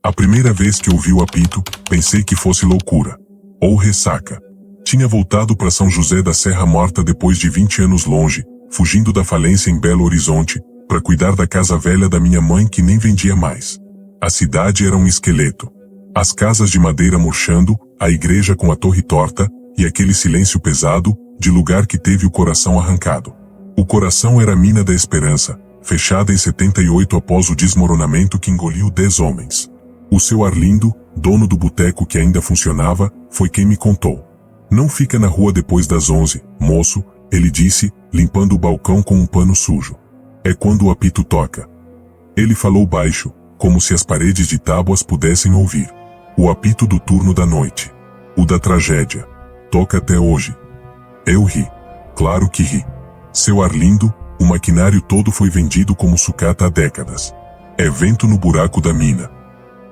A primeira vez que ouvi o apito, pensei que fosse loucura. Ou ressaca. Tinha voltado para São José da Serra Morta depois de 20 anos longe, fugindo da falência em Belo Horizonte, para cuidar da casa velha da minha mãe que nem vendia mais. A cidade era um esqueleto. As casas de madeira murchando, a igreja com a torre torta, e aquele silêncio pesado, de lugar que teve o coração arrancado. O coração era a mina da esperança, fechada em 78 após o desmoronamento que engoliu 10 homens. O seu Arlindo, dono do boteco que ainda funcionava, foi quem me contou. Não fica na rua depois das 11, moço, ele disse, limpando o balcão com um pano sujo. É quando o apito toca. Ele falou baixo, como se as paredes de tábuas pudessem ouvir. O apito do turno da noite. O da tragédia. Toca até hoje. Eu ri. Claro que ri. Seu Arlindo, o maquinário todo foi vendido como sucata há décadas. É vento no buraco da mina.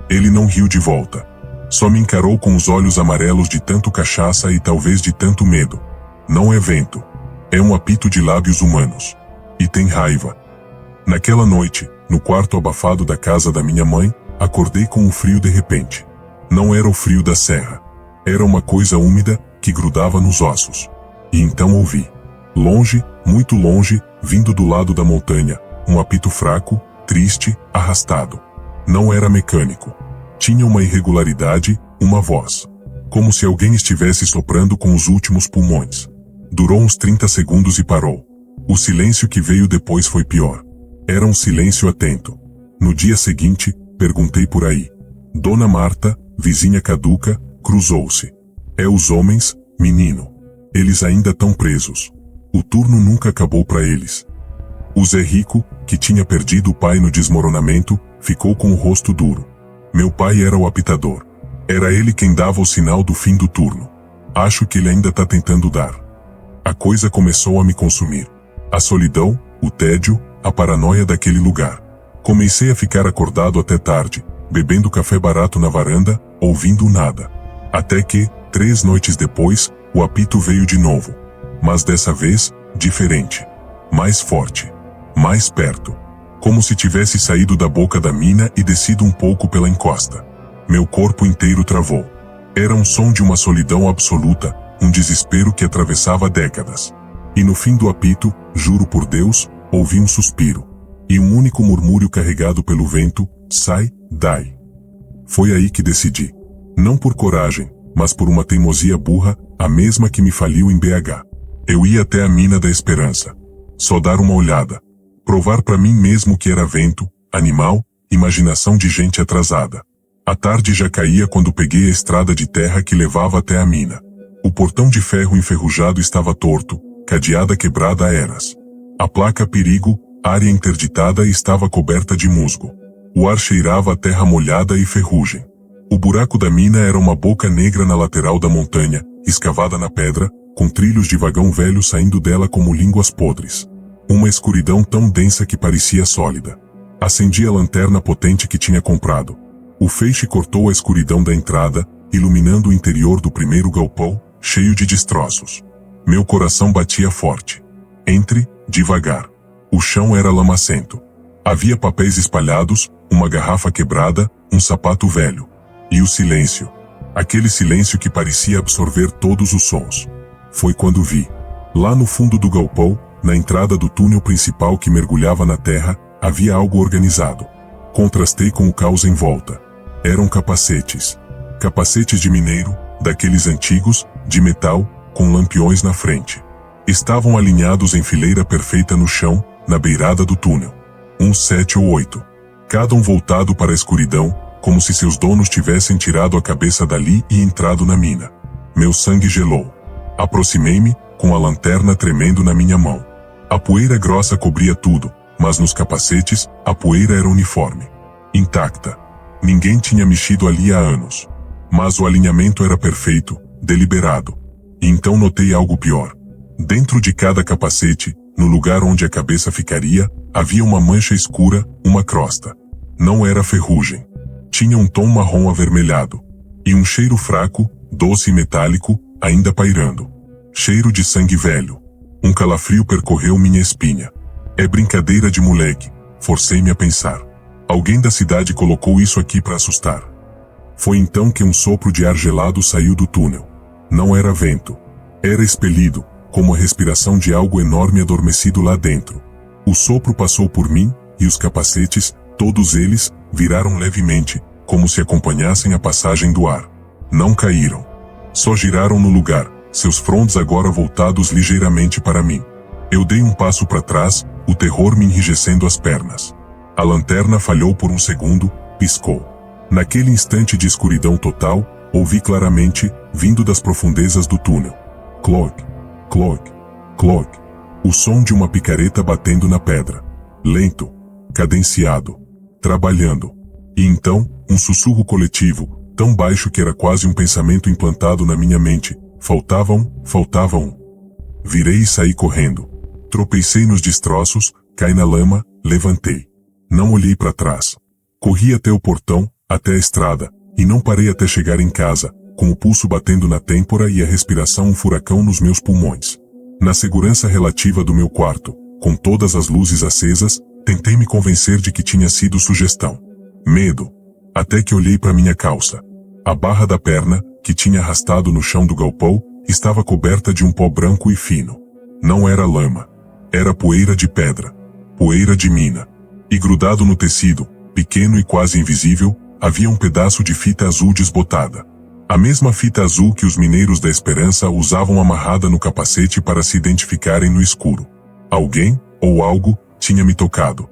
Ele não riu de volta. Só me encarou com os olhos amarelos de tanto cachaça e talvez de tanto medo. Não é vento. É um apito de lábios humanos. E tem raiva. Naquela noite, no quarto abafado da casa da minha mãe, acordei com um frio de repente. Não era o frio da serra. Era uma coisa úmida, que grudava nos ossos. E então ouvi. Longe, muito longe, vindo do lado da montanha, um apito fraco, triste, arrastado. Não era mecânico. Tinha uma irregularidade, uma voz. Como se alguém estivesse soprando com os últimos pulmões. Durou uns 30 segundos e parou. O silêncio que veio depois foi pior. Era um silêncio atento. No dia seguinte, perguntei por aí. Dona Marta, vizinha caduca, cruzou-se. É os homens, menino. Eles ainda tão presos. O turno nunca acabou para eles. O Zé Rico, que tinha perdido o pai no desmoronamento, ficou com o rosto duro. Meu pai era o apitador. Era ele quem dava o sinal do fim do turno. Acho que ele ainda tá tentando dar. A coisa começou a me consumir. A solidão, o tédio, a paranoia daquele lugar. Comecei a ficar acordado até tarde, bebendo café barato na varanda, ouvindo nada. Até que, 3 noites depois, o apito veio de novo. Mas dessa vez, diferente. Mais forte. Mais perto. Como se tivesse saído da boca da mina e descido um pouco pela encosta. Meu corpo inteiro travou. Era um som de uma solidão absoluta, um desespero que atravessava décadas. E no fim do apito, juro por Deus, ouvi um suspiro. E um único murmúrio carregado pelo vento, sai, dai. Foi aí que decidi. Não por coragem, mas por uma teimosia burra, a mesma que me faliu em BH. Eu ia até a mina da esperança. Só dar uma olhada. Provar para mim mesmo que era vento, animal, imaginação de gente atrasada. A tarde já caía quando peguei a estrada de terra que levava até a mina. O portão de ferro enferrujado estava torto, cadeada quebrada a eras. A placa perigo, área interditada estava coberta de musgo. O ar cheirava a terra molhada e ferrugem. O buraco da mina era uma boca negra na lateral da montanha, escavada na pedra, com trilhos de vagão velho saindo dela como línguas podres. Uma escuridão tão densa que parecia sólida. Acendi a lanterna potente que tinha comprado. O feixe cortou a escuridão da entrada, iluminando o interior do primeiro galpão, cheio de destroços. Meu coração batia forte. Entre, devagar. O chão era lamacento. Havia papéis espalhados, uma garrafa quebrada, um sapato velho. E o silêncio. Aquele silêncio que parecia absorver todos os sons. Foi quando vi. Lá no fundo do galpão, na entrada do túnel principal que mergulhava na terra, havia algo organizado. Contrastei com o caos em volta. Eram capacetes. Capacetes de mineiro, daqueles antigos, de metal, com lampiões na frente. Estavam alinhados em fileira perfeita no chão, na beirada do túnel. Uns 7 ou 8. Cada um voltado para a escuridão, como se seus donos tivessem tirado a cabeça dali e entrado na mina. Meu sangue gelou. Aproximei-me, com a lanterna tremendo na minha mão. A poeira grossa cobria tudo, mas nos capacetes, a poeira era uniforme. Intacta. Ninguém tinha mexido ali há anos. Mas o alinhamento era perfeito, deliberado. E então notei algo pior. Dentro de cada capacete, no lugar onde a cabeça ficaria, havia uma mancha escura, uma crosta. Não era ferrugem. Tinha um tom marrom avermelhado. E um cheiro fraco, doce e metálico, ainda pairando. Cheiro de sangue velho. Um calafrio percorreu minha espinha. É brincadeira de moleque, forcei-me a pensar. Alguém da cidade colocou isso aqui para assustar. Foi então que um sopro de ar gelado saiu do túnel. Não era vento. Era expelido, como a respiração de algo enorme adormecido lá dentro. O sopro passou por mim, e os capacetes, todos eles, viraram levemente, como se acompanhassem a passagem do ar. Não caíram. Só giraram no lugar, seus frontes agora voltados ligeiramente para mim. Eu dei um passo para trás, o terror me enrijecendo as pernas. A lanterna falhou por um segundo, piscou. Naquele instante de escuridão total, ouvi claramente, vindo das profundezas do túnel. Clock, clock, clock. O som de uma picareta batendo na pedra. Lento, cadenciado, trabalhando. E então, um sussurro coletivo, tão baixo que era quase um pensamento implantado na minha mente. Faltava um. Virei e saí correndo. Tropecei nos destroços, caí na lama, levantei. Não olhei para trás. Corri até o portão, até a estrada, e não parei até chegar em casa, com o pulso batendo na têmpora e a respiração um furacão nos meus pulmões. Na segurança relativa do meu quarto, com todas as luzes acesas, tentei me convencer de que tinha sido sugestão. Medo. Até que olhei para minha calça. A barra da perna, que tinha arrastado no chão do galpão, estava coberta de um pó branco e fino. Não era lama. Era poeira de pedra. Poeira de mina. E grudado no tecido, pequeno e quase invisível, havia um pedaço de fita azul desbotada. A mesma fita azul que os mineiros da Esperança usavam amarrada no capacete para se identificarem no escuro. Alguém, ou algo, tinha me tocado.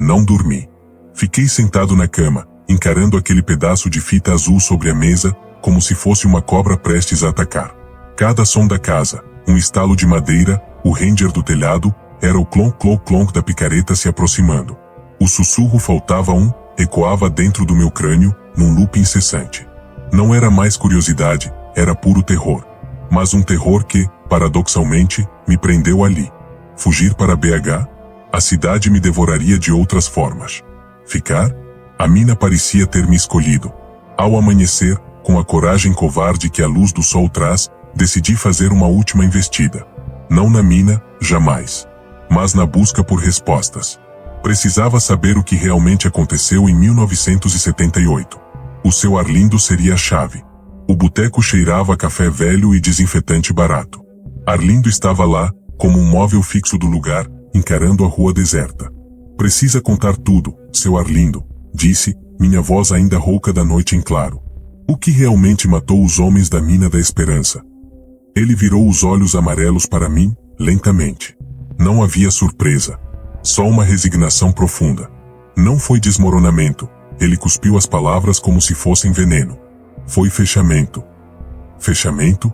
Não dormi. Fiquei sentado na cama, encarando aquele pedaço de fita azul sobre a mesa, como se fosse uma cobra prestes a atacar. Cada som da casa, um estalo de madeira, o ranger do telhado, era o clonk-clonk-clonk da picareta se aproximando. O sussurro faltava ecoava dentro do meu crânio, num loop incessante. Não era mais curiosidade, era puro terror. Mas um terror que, paradoxalmente, me prendeu ali. Fugir para BH? A cidade me devoraria de outras formas. Ficar? A mina parecia ter me escolhido. Ao amanhecer, com a coragem covarde que a luz do sol traz, decidi fazer uma última investida. Não na mina, jamais. Mas na busca por respostas. Precisava saber o que realmente aconteceu em 1978. O seu Arlindo seria a chave. O boteco cheirava a café velho e desinfetante barato. Arlindo estava lá, como um móvel fixo do lugar, encarando a rua deserta. Precisa contar tudo, seu Arlindo, disse, minha voz ainda rouca da noite em claro. O que realmente matou os homens da mina da Esperança? Ele virou os olhos amarelos para mim, lentamente. Não havia surpresa. Só uma resignação profunda. Não foi desmoronamento. Ele cuspiu as palavras como se fossem veneno. Foi fechamento. Fechamento?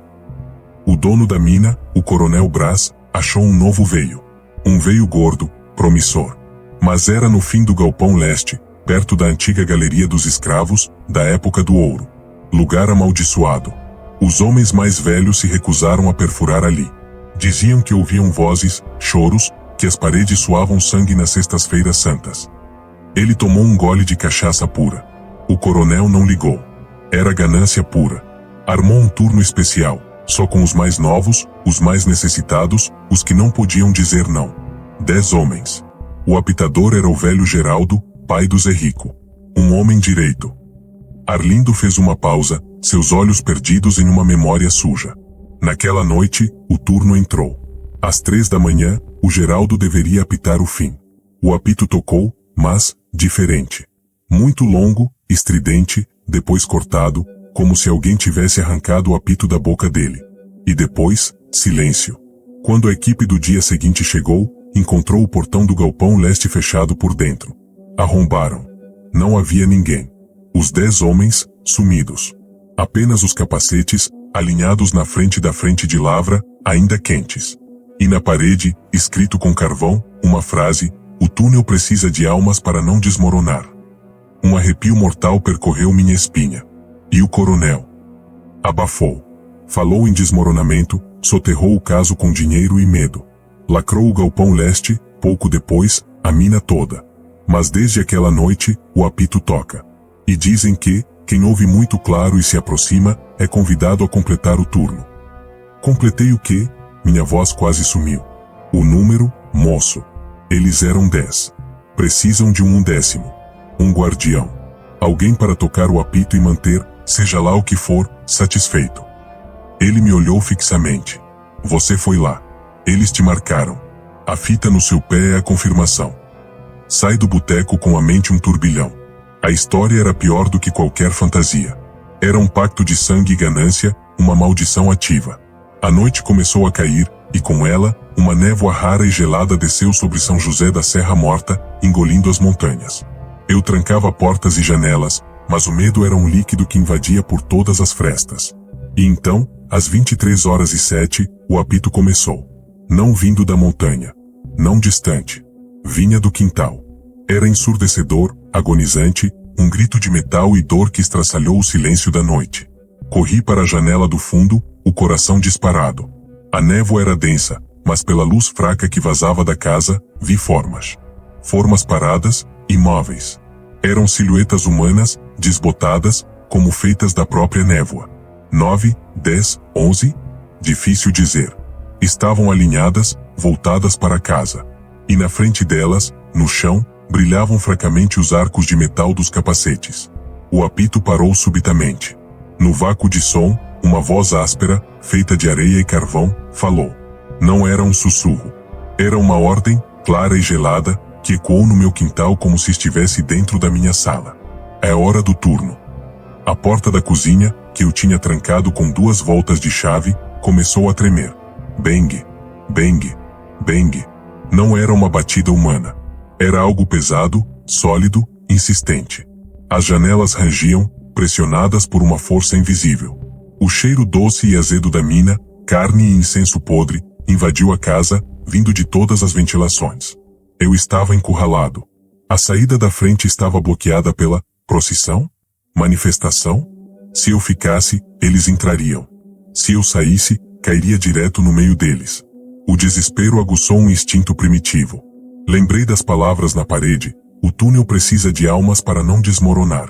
O dono da mina, o coronel Brás, achou um novo veio. Um veio gordo, promissor. Mas era no fim do galpão leste, perto da antiga galeria dos escravos, da época do ouro. Lugar amaldiçoado. Os homens mais velhos se recusaram a perfurar ali. Diziam que ouviam vozes, choros, que as paredes suavam sangue nas sextas-feiras santas. Ele tomou um gole de cachaça pura. O coronel não ligou. Era ganância pura. Armou um turno especial, só com os mais novos, os mais necessitados, os que não podiam dizer não. 10 homens. O apitador era o velho Geraldo, pai do Zé Rico. Um homem direito. Arlindo fez uma pausa, seus olhos perdidos em uma memória suja. Naquela noite, o turno entrou. Às 3 da manhã, o Geraldo deveria apitar o fim. O apito tocou, mas, diferente. Muito longo, estridente, depois cortado, como se alguém tivesse arrancado o apito da boca dele. E depois, silêncio. Quando a equipe do dia seguinte chegou, encontrou o portão do galpão leste fechado por dentro. Arrombaram. Não havia ninguém. Os 10 homens, sumidos. Apenas os capacetes, alinhados na frente da frente de lavra, ainda quentes. E na parede, escrito com carvão, uma frase: o túnel precisa de almas para não desmoronar. Um arrepio mortal percorreu minha espinha. E o coronel? Abafou. Falou em desmoronamento, soterrou o caso com dinheiro e medo. Lacrou o galpão leste, pouco depois, a mina toda. Mas desde aquela noite, o apito toca. E dizem que, quem ouve muito claro e se aproxima, é convidado a completar o turno. Completei o quê? Minha voz quase sumiu. O número, moço. Eles eram 10. Precisam de um 11º. Um guardião. Alguém para tocar o apito e manter, seja lá o que for, satisfeito. Ele me olhou fixamente. Você foi lá. Eles te marcaram. A fita no seu pé é a confirmação. Sai do boteco com a mente um turbilhão. A história era pior do que qualquer fantasia. Era um pacto de sangue e ganância, uma maldição ativa. A noite começou a cair, e com ela, uma névoa rara e gelada desceu sobre São José da Serra Morta, engolindo as montanhas. Eu trancava portas e janelas, mas o medo era um líquido que invadia por todas as frestas. E então, às 23h07, o apito começou. Não vindo da montanha. Não distante. Vinha do quintal. Era ensurdecedor, agonizante, um grito de metal e dor que estraçalhou o silêncio da noite. Corri para a janela do fundo, o coração disparado. A névoa era densa, mas pela luz fraca que vazava da casa, vi formas. Formas paradas, imóveis. Eram silhuetas humanas, desbotadas, como feitas da própria névoa. 9, 10, 11? Difícil dizer. Estavam alinhadas, voltadas para casa. E na frente delas, no chão, brilhavam fracamente os arcos de metal dos capacetes. O apito parou subitamente. No vácuo de som, uma voz áspera, feita de areia e carvão, falou. Não era um sussurro. Era uma ordem, clara e gelada, que ecoou no meu quintal como se estivesse dentro da minha sala. É hora do turno. A porta da cozinha, que eu tinha trancado com 2 voltas de chave, começou a tremer. Bang, bang, bang. Não era uma batida humana. Era algo pesado, sólido, insistente. As janelas rangiam, pressionadas por uma força invisível. O cheiro doce e azedo da mina, carne e incenso podre, invadiu a casa, vindo de todas as ventilações. Eu estava encurralado. A saída da frente estava bloqueada pela procissão? Manifestação? Se eu ficasse, eles entrariam. Se eu saísse, cairia direto no meio deles. O desespero aguçou um instinto primitivo. Lembrei das palavras na parede, o túnel precisa de almas para não desmoronar.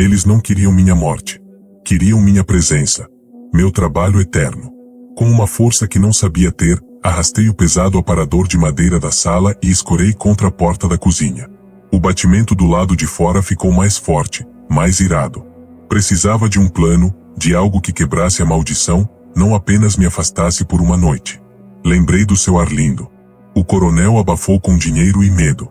Eles não queriam minha morte. Queriam minha presença. Meu trabalho eterno. Com uma força que não sabia ter, arrastei o pesado aparador de madeira da sala e escorei contra a porta da cozinha. O batimento do lado de fora ficou mais forte, mais irado. Precisava de um plano, de algo que quebrasse a maldição, não apenas me afastasse por uma noite. Lembrei do seu Arlindo. O coronel abafou com dinheiro e medo.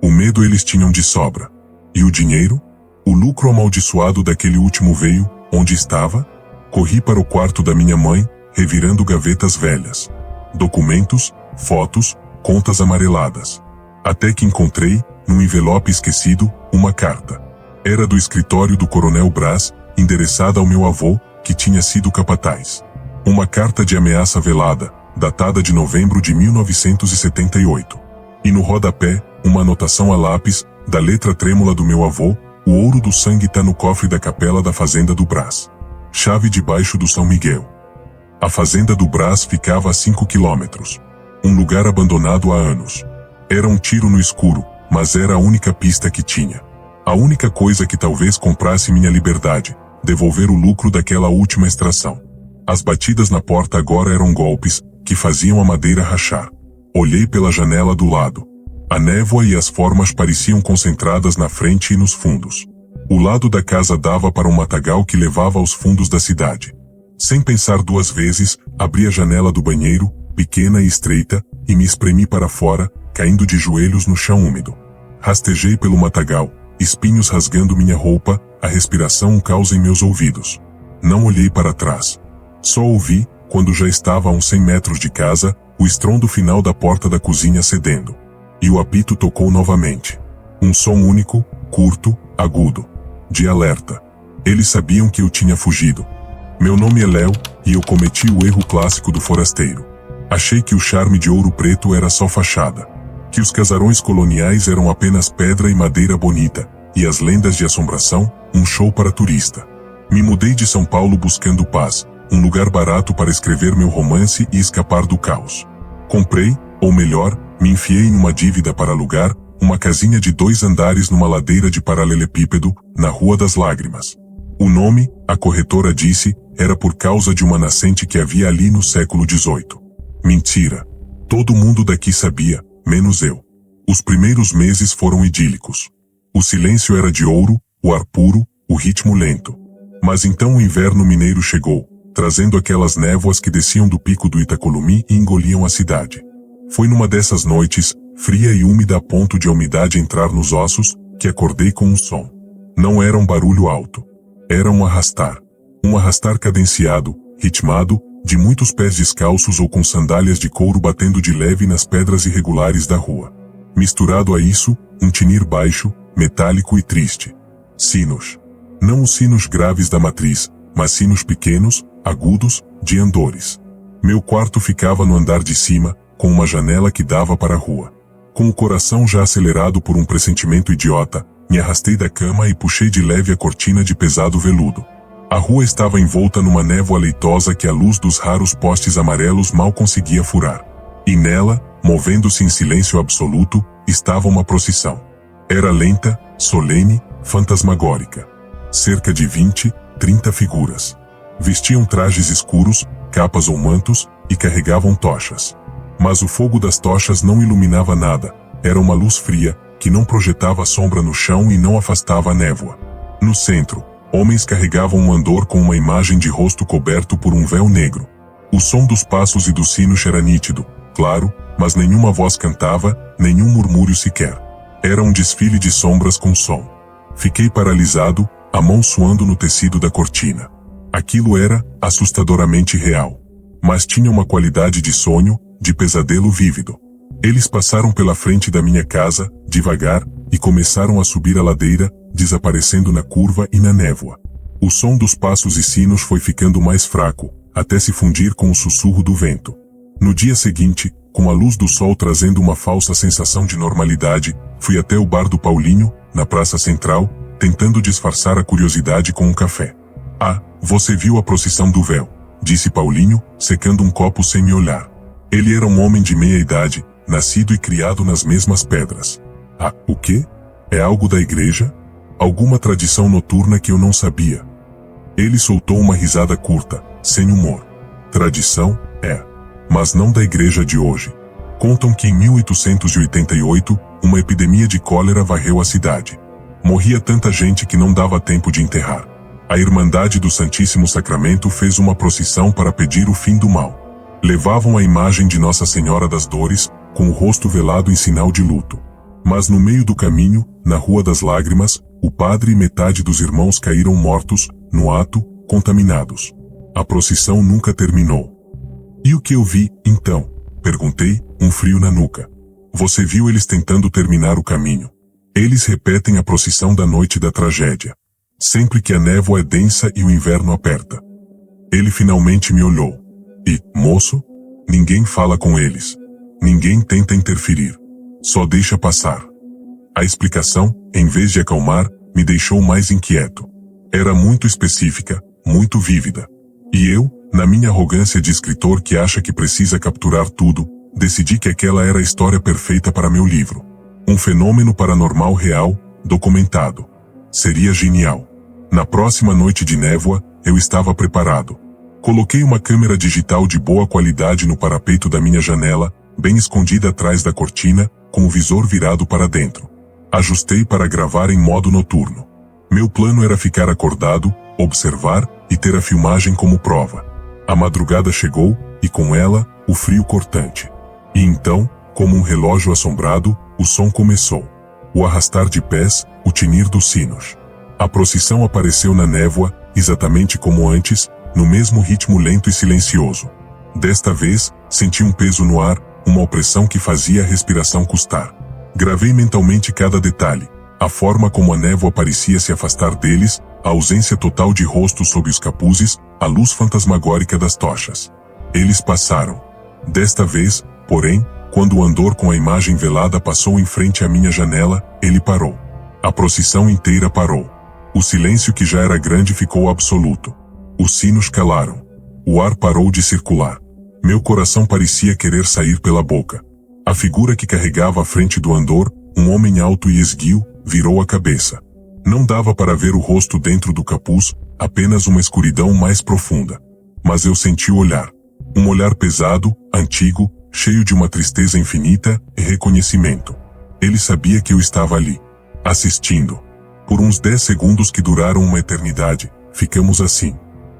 O medo eles tinham de sobra. E o dinheiro? O lucro amaldiçoado daquele último veio, onde estava? Corri para o quarto da minha mãe, revirando gavetas velhas. Documentos, fotos, contas amareladas. Até que encontrei, num envelope esquecido, uma carta. Era do escritório do Coronel Brás, endereçada ao meu avô, que tinha sido capataz. Uma carta de ameaça velada, datada de novembro de 1978. E no rodapé, uma anotação a lápis, da letra trêmula do meu avô: o ouro do sangue tá no cofre da capela da fazenda do Brás. Chave debaixo do São Miguel. A fazenda do Brás ficava a 5 quilômetros. Um lugar abandonado há anos. Era um tiro no escuro, mas era a única pista que tinha. A única coisa que talvez comprasse minha liberdade, devolver o lucro daquela última extração. As batidas na porta agora eram golpes, que faziam a madeira rachar. Olhei pela janela do lado. A névoa e as formas pareciam concentradas na frente e nos fundos. O lado da casa dava para um matagal que levava aos fundos da cidade. Sem pensar 2 vezes, abri a janela do banheiro, pequena e estreita, e me espremi para fora, caindo de joelhos no chão úmido. Rastejei pelo matagal, espinhos rasgando minha roupa, a respiração um caos em meus ouvidos. Não olhei para trás. Só ouvi, quando já estava a uns 100 metros de casa, o estrondo final da porta da cozinha cedendo. E o apito tocou novamente. Um som único, curto, agudo. De alerta. Eles sabiam que eu tinha fugido. Meu nome é Léo, e eu cometi o erro clássico do forasteiro. Achei que o charme de Ouro Preto era só fachada. Que os casarões coloniais eram apenas pedra e madeira bonita, e as lendas de assombração, um show para turista. Me mudei de São Paulo buscando paz, um lugar barato para escrever meu romance e escapar do caos. Comprei, ou melhor, me enfiei numa dívida para alugar, uma casinha de 2 andares numa ladeira de paralelepípedo, na Rua das Lágrimas. O nome, a corretora disse, era por causa de uma nascente que havia ali no século XVIII. Mentira. Todo mundo daqui sabia, menos eu. Os primeiros meses foram idílicos. O silêncio era de ouro, o ar puro, o ritmo lento. Mas então o inverno mineiro chegou, trazendo aquelas névoas que desciam do pico do Itacolumi e engoliam a cidade. Foi numa dessas noites, fria e úmida a ponto de a umidade entrar nos ossos, que acordei com um som. Não era um barulho alto. Era um arrastar. Um arrastar cadenciado, ritmado, de muitos pés descalços ou com sandálias de couro batendo de leve nas pedras irregulares da rua. Misturado a isso, um tinir baixo, metálico e triste. Sinos. Não os sinos graves da matriz, mas sinos pequenos, agudos, de andores. Meu quarto ficava no andar de cima, com uma janela que dava para a rua. Com o coração já acelerado por um pressentimento idiota, me arrastei da cama e puxei de leve a cortina de pesado veludo. A rua estava envolta numa névoa leitosa que a luz dos raros postes amarelos mal conseguia furar. E nela, movendo-se em silêncio absoluto, estava uma procissão. Era lenta, solene, fantasmagórica. Cerca de 20, 30 figuras. Vestiam trajes escuros, capas ou mantos, e carregavam tochas. Mas o fogo das tochas não iluminava nada, era uma luz fria, que não projetava sombra no chão e não afastava a névoa. No centro, homens carregavam um andor com uma imagem de rosto coberto por um véu negro. O som dos passos e dos sinos era nítido, claro, mas nenhuma voz cantava, nenhum murmúrio sequer. Era um desfile de sombras com som. Fiquei paralisado, a mão suando no tecido da cortina. Aquilo era assustadoramente real. Mas tinha uma qualidade de sonho, de pesadelo vívido. Eles passaram pela frente da minha casa, devagar, e começaram a subir a ladeira, desaparecendo na curva e na névoa. O som dos passos e sinos foi ficando mais fraco, até se fundir com o sussurro do vento. No dia seguinte, com a luz do sol trazendo uma falsa sensação de normalidade, fui até o bar do Paulinho, na praça central, tentando disfarçar a curiosidade com um café. "Ah, você viu a procissão do véu", disse Paulinho, secando um copo sem me olhar. Ele era um homem de meia idade, nascido e criado nas mesmas pedras. "Ah, o quê? É algo da igreja? Alguma tradição noturna que eu não sabia?" Ele soltou uma risada curta, sem humor. "Tradição, é. Mas não da igreja de hoje. Contam que em 1888, uma epidemia de cólera varreu a cidade. Morria tanta gente que não dava tempo de enterrar. A Irmandade do Santíssimo Sacramento fez uma procissão para pedir o fim do mal. Levavam a imagem de Nossa Senhora das Dores, com o rosto velado em sinal de luto. Mas no meio do caminho, na Rua das Lágrimas, o padre e metade dos irmãos caíram mortos, no ato, contaminados. A procissão nunca terminou." "E o que eu vi, então?" perguntei, um frio na nuca. "Você viu eles tentando terminar o caminho. Eles repetem a procissão da noite da tragédia. Sempre que a névoa é densa e o inverno aperta." Ele finalmente me olhou. "E, moço? Ninguém fala com eles. Ninguém tenta interferir. Só deixa passar." A explicação, em vez de acalmar, me deixou mais inquieto. Era muito específica, muito vívida. E eu, na minha arrogância de escritor que acha que precisa capturar tudo, decidi que aquela era a história perfeita para meu livro. Um fenômeno paranormal real, documentado. Seria genial. Na próxima noite de névoa, eu estava preparado. Coloquei uma câmera digital de boa qualidade no parapeito da minha janela, bem escondida atrás da cortina, com o visor virado para dentro. Ajustei para gravar em modo noturno. Meu plano era ficar acordado, observar e ter a filmagem como prova. A madrugada chegou, e com ela, o frio cortante. E então, como um relógio assombrado, o som começou. O arrastar de pés, o tinir dos sinos. A procissão apareceu na névoa, exatamente como antes, no mesmo ritmo lento e silencioso. Desta vez, senti um peso no ar, uma opressão que fazia a respiração custar. Gravei mentalmente cada detalhe, a forma como a névoa parecia se afastar deles, a ausência total de rostos sob os capuzes, a luz fantasmagórica das tochas. Eles passaram. Desta vez, porém, quando o andor com a imagem velada passou em frente à minha janela, ele parou. A procissão inteira parou. O silêncio que já era grande ficou absoluto. Os sinos calaram. O ar parou de circular. Meu coração parecia querer sair pela boca. A figura que carregava à frente do andor, um homem alto e esguio, virou a cabeça. Não dava para ver o rosto dentro do capuz, apenas uma escuridão mais profunda. Mas eu senti o olhar. Um olhar pesado, antigo, cheio de uma tristeza infinita e reconhecimento. Ele sabia que eu estava ali. assistindo. Por uns 10 segundos que duraram uma eternidade, ficamos assim.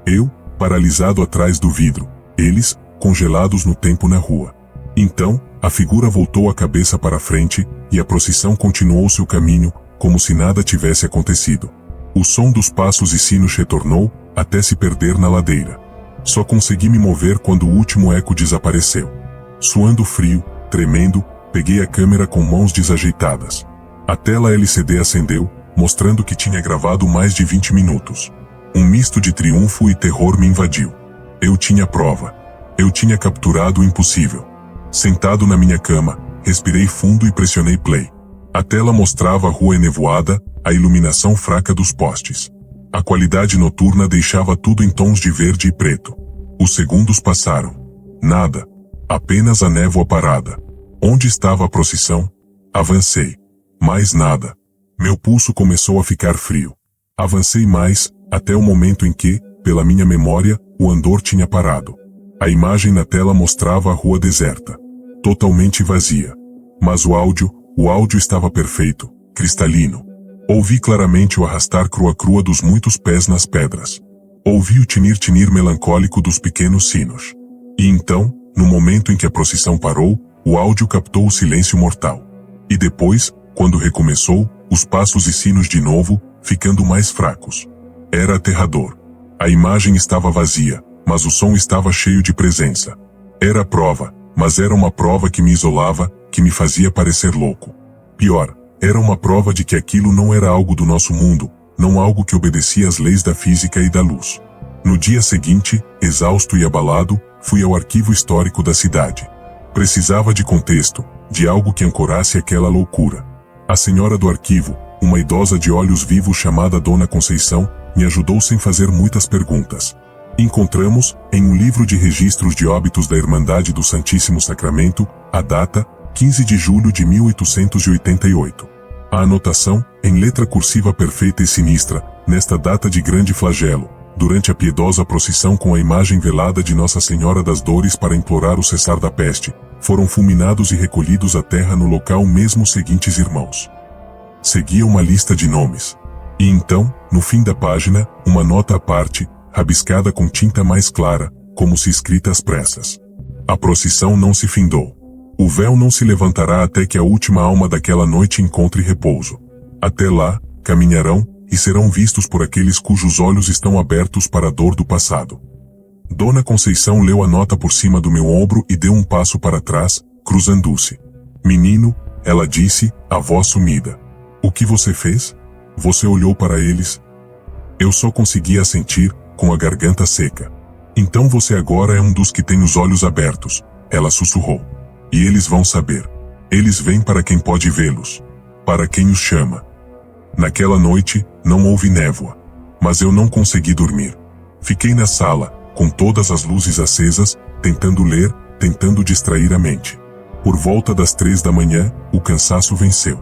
Eu, paralisado atrás do vidro, eles, congelados no tempo na rua. Então, a figura voltou a cabeça para frente, e a procissão continuou seu caminho, como se nada tivesse acontecido. O som dos passos e sinos retornou, até se perder na ladeira. Só consegui me mover quando o último eco desapareceu. Suando frio, tremendo, peguei a câmera com mãos desajeitadas. A tela LCD acendeu, mostrando que tinha gravado mais de 20 minutos. Um misto de triunfo e terror me invadiu. Eu tinha prova. Eu tinha capturado o impossível. Sentado na minha cama, respirei fundo e pressionei play. A tela mostrava a rua enevoada, a iluminação fraca dos postes. A qualidade noturna deixava tudo em tons de verde e preto. Os segundos passaram. Nada. Apenas a névoa parada. Onde estava a procissão? Avancei. Mais nada. Meu pulso começou a ficar frio. Avancei mais, até o momento em que, pela minha memória, o andor tinha parado. A imagem na tela mostrava a rua deserta. Totalmente vazia. Mas o áudio estava perfeito, cristalino. Ouvi claramente o arrastar crua dos muitos pés nas pedras. Ouvi o tinir melancólico dos pequenos sinos. E então, no momento em que a procissão parou, o áudio captou o silêncio mortal. E depois, quando recomeçou, os passos e sinos de novo, ficando mais fracos. Era aterrador. A imagem estava vazia, mas o som estava cheio de presença. Era prova, mas era uma prova que me isolava, que me fazia parecer louco. Pior, era uma prova de que aquilo não era algo do nosso mundo, não algo que obedecia às leis da física e da luz. No dia seguinte, exausto e abalado, fui ao arquivo histórico da cidade. Precisava de contexto, de algo que ancorasse aquela loucura. A senhora do arquivo, uma idosa de olhos vivos chamada Dona Conceição, me ajudou sem fazer muitas perguntas. Encontramos, em um livro de registros de óbitos da Irmandade do Santíssimo Sacramento, a data, 15 de julho de 1888. A anotação, em letra cursiva perfeita e sinistra, nesta data de grande flagelo, durante a piedosa procissão com a imagem velada de Nossa Senhora das Dores para implorar o cessar da peste, foram fulminados e recolhidos à terra no local mesmo os seguintes irmãos. Seguia uma lista de nomes. E então, no fim da página, uma nota à parte, rabiscada com tinta mais clara, como se escrita às pressas. A procissão não se findou. O véu não se levantará até que a última alma daquela noite encontre repouso. Até lá, caminharão, e serão vistos por aqueles cujos olhos estão abertos para a dor do passado. Dona Conceição leu a nota por cima do meu ombro e deu um passo para trás, cruzando-se. Menino, ela disse, a voz sumida. O que você fez? Você olhou para eles? Eu só conseguia assentir, com a garganta seca. Então você agora é um dos que tem os olhos abertos, ela sussurrou. E eles vão saber. Eles vêm para quem pode vê-los. Para quem os chama. Naquela noite, não houve névoa. Mas eu não consegui dormir. Fiquei na sala, com todas as luzes acesas, tentando ler, tentando distrair a mente. Por volta das 3 da manhã, o cansaço venceu.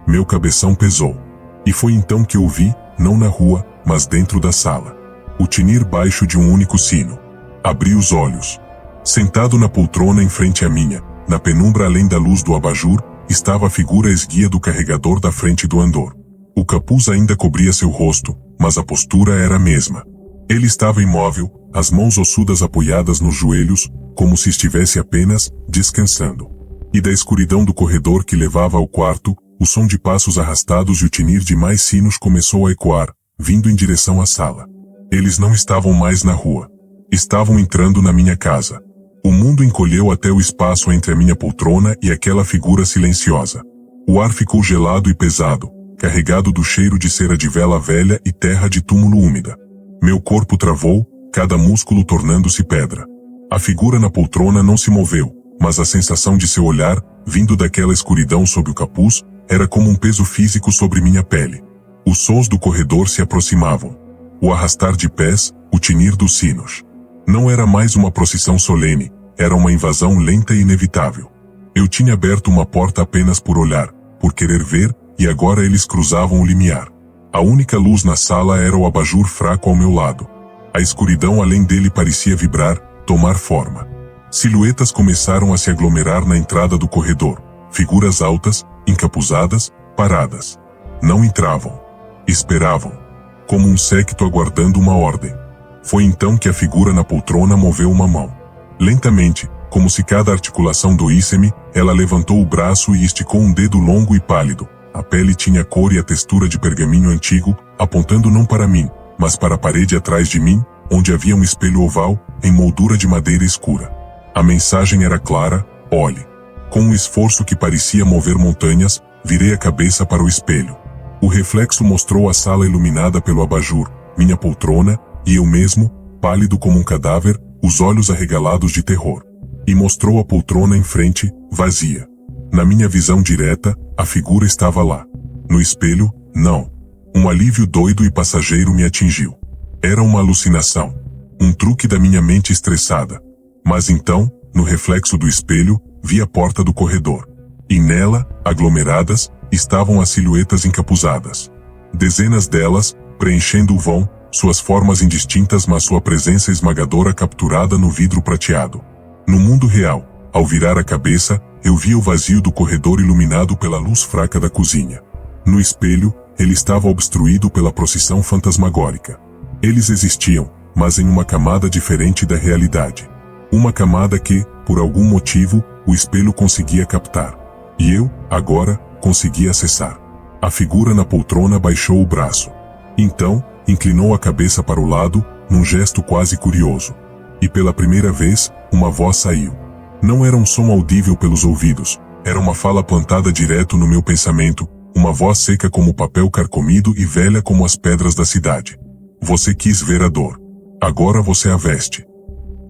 Meu cabeção pesou. E foi então que ouvi, não na rua, mas dentro da sala, o tinir baixo de um único sino. Abri os olhos. Sentado na poltrona em frente à minha, na penumbra além da luz do abajur, estava a figura esguia do carregador da frente do andor. O capuz ainda cobria seu rosto, mas a postura era a mesma. Ele estava imóvel, as mãos ossudas apoiadas nos joelhos, como se estivesse apenas descansando. E da escuridão do corredor que levava ao quarto, o som de passos arrastados e o tinir de mais sinos começou a ecoar, vindo em direção à sala. Eles não estavam mais na rua. Estavam entrando na minha casa. O mundo encolheu até o espaço entre a minha poltrona e aquela figura silenciosa. O ar ficou gelado e pesado, carregado do cheiro de cera de vela velha e terra de túmulo úmida. Meu corpo travou, cada músculo tornando-se pedra. A figura na poltrona não se moveu, mas a sensação de seu olhar, vindo daquela escuridão sob o capuz, era como um peso físico sobre minha pele. Os sons do corredor se aproximavam. O arrastar de pés, o tinir dos sinos. Não era mais uma procissão solene, era uma invasão lenta e inevitável. Eu tinha aberto uma porta apenas por olhar, por querer ver, e agora eles cruzavam o limiar. A única luz na sala era o abajur fraco ao meu lado. A escuridão além dele parecia vibrar, tomar forma. Silhuetas começaram a se aglomerar na entrada do corredor. Figuras altas, encapuzadas, paradas. Não entravam. Esperavam. Como um séquito aguardando uma ordem. Foi então que a figura na poltrona moveu uma mão. Lentamente, como se cada articulação doísse-me, ela levantou o braço e esticou um dedo longo e pálido. A pele tinha a cor e a textura de pergaminho antigo, apontando não para mim, mas para a parede atrás de mim, onde havia um espelho oval, em moldura de madeira escura. A mensagem era clara: olhe. Com um esforço que parecia mover montanhas, virei a cabeça para o espelho. O reflexo mostrou a sala iluminada pelo abajur, minha poltrona, e eu mesmo, pálido como um cadáver, os olhos arregalados de terror. E mostrou a poltrona em frente, vazia. Na minha visão direta, a figura estava lá. No espelho, não. Um alívio doido e passageiro me atingiu. Era uma alucinação. Um truque da minha mente estressada. Mas então, no reflexo do espelho, vi a porta do corredor. E nela, aglomeradas, estavam as silhuetas encapuzadas. Dezenas delas, preenchendo o vão, suas formas indistintas mas sua presença esmagadora capturada no vidro prateado. No mundo real, ao virar a cabeça, eu via o vazio do corredor iluminado pela luz fraca da cozinha. No espelho, ele estava obstruído pela procissão fantasmagórica. Eles existiam, mas em uma camada diferente da realidade. Uma camada que, por algum motivo, o espelho conseguia captar. E eu, agora, conseguia acessar. A figura na poltrona baixou o braço. Então, inclinou a cabeça para o lado, num gesto quase curioso. E pela primeira vez, uma voz saiu. Não era um som audível pelos ouvidos, era uma fala plantada direto no meu pensamento, uma voz seca como papel carcomido e velha como as pedras da cidade. Você quis ver a dor. Agora você a veste.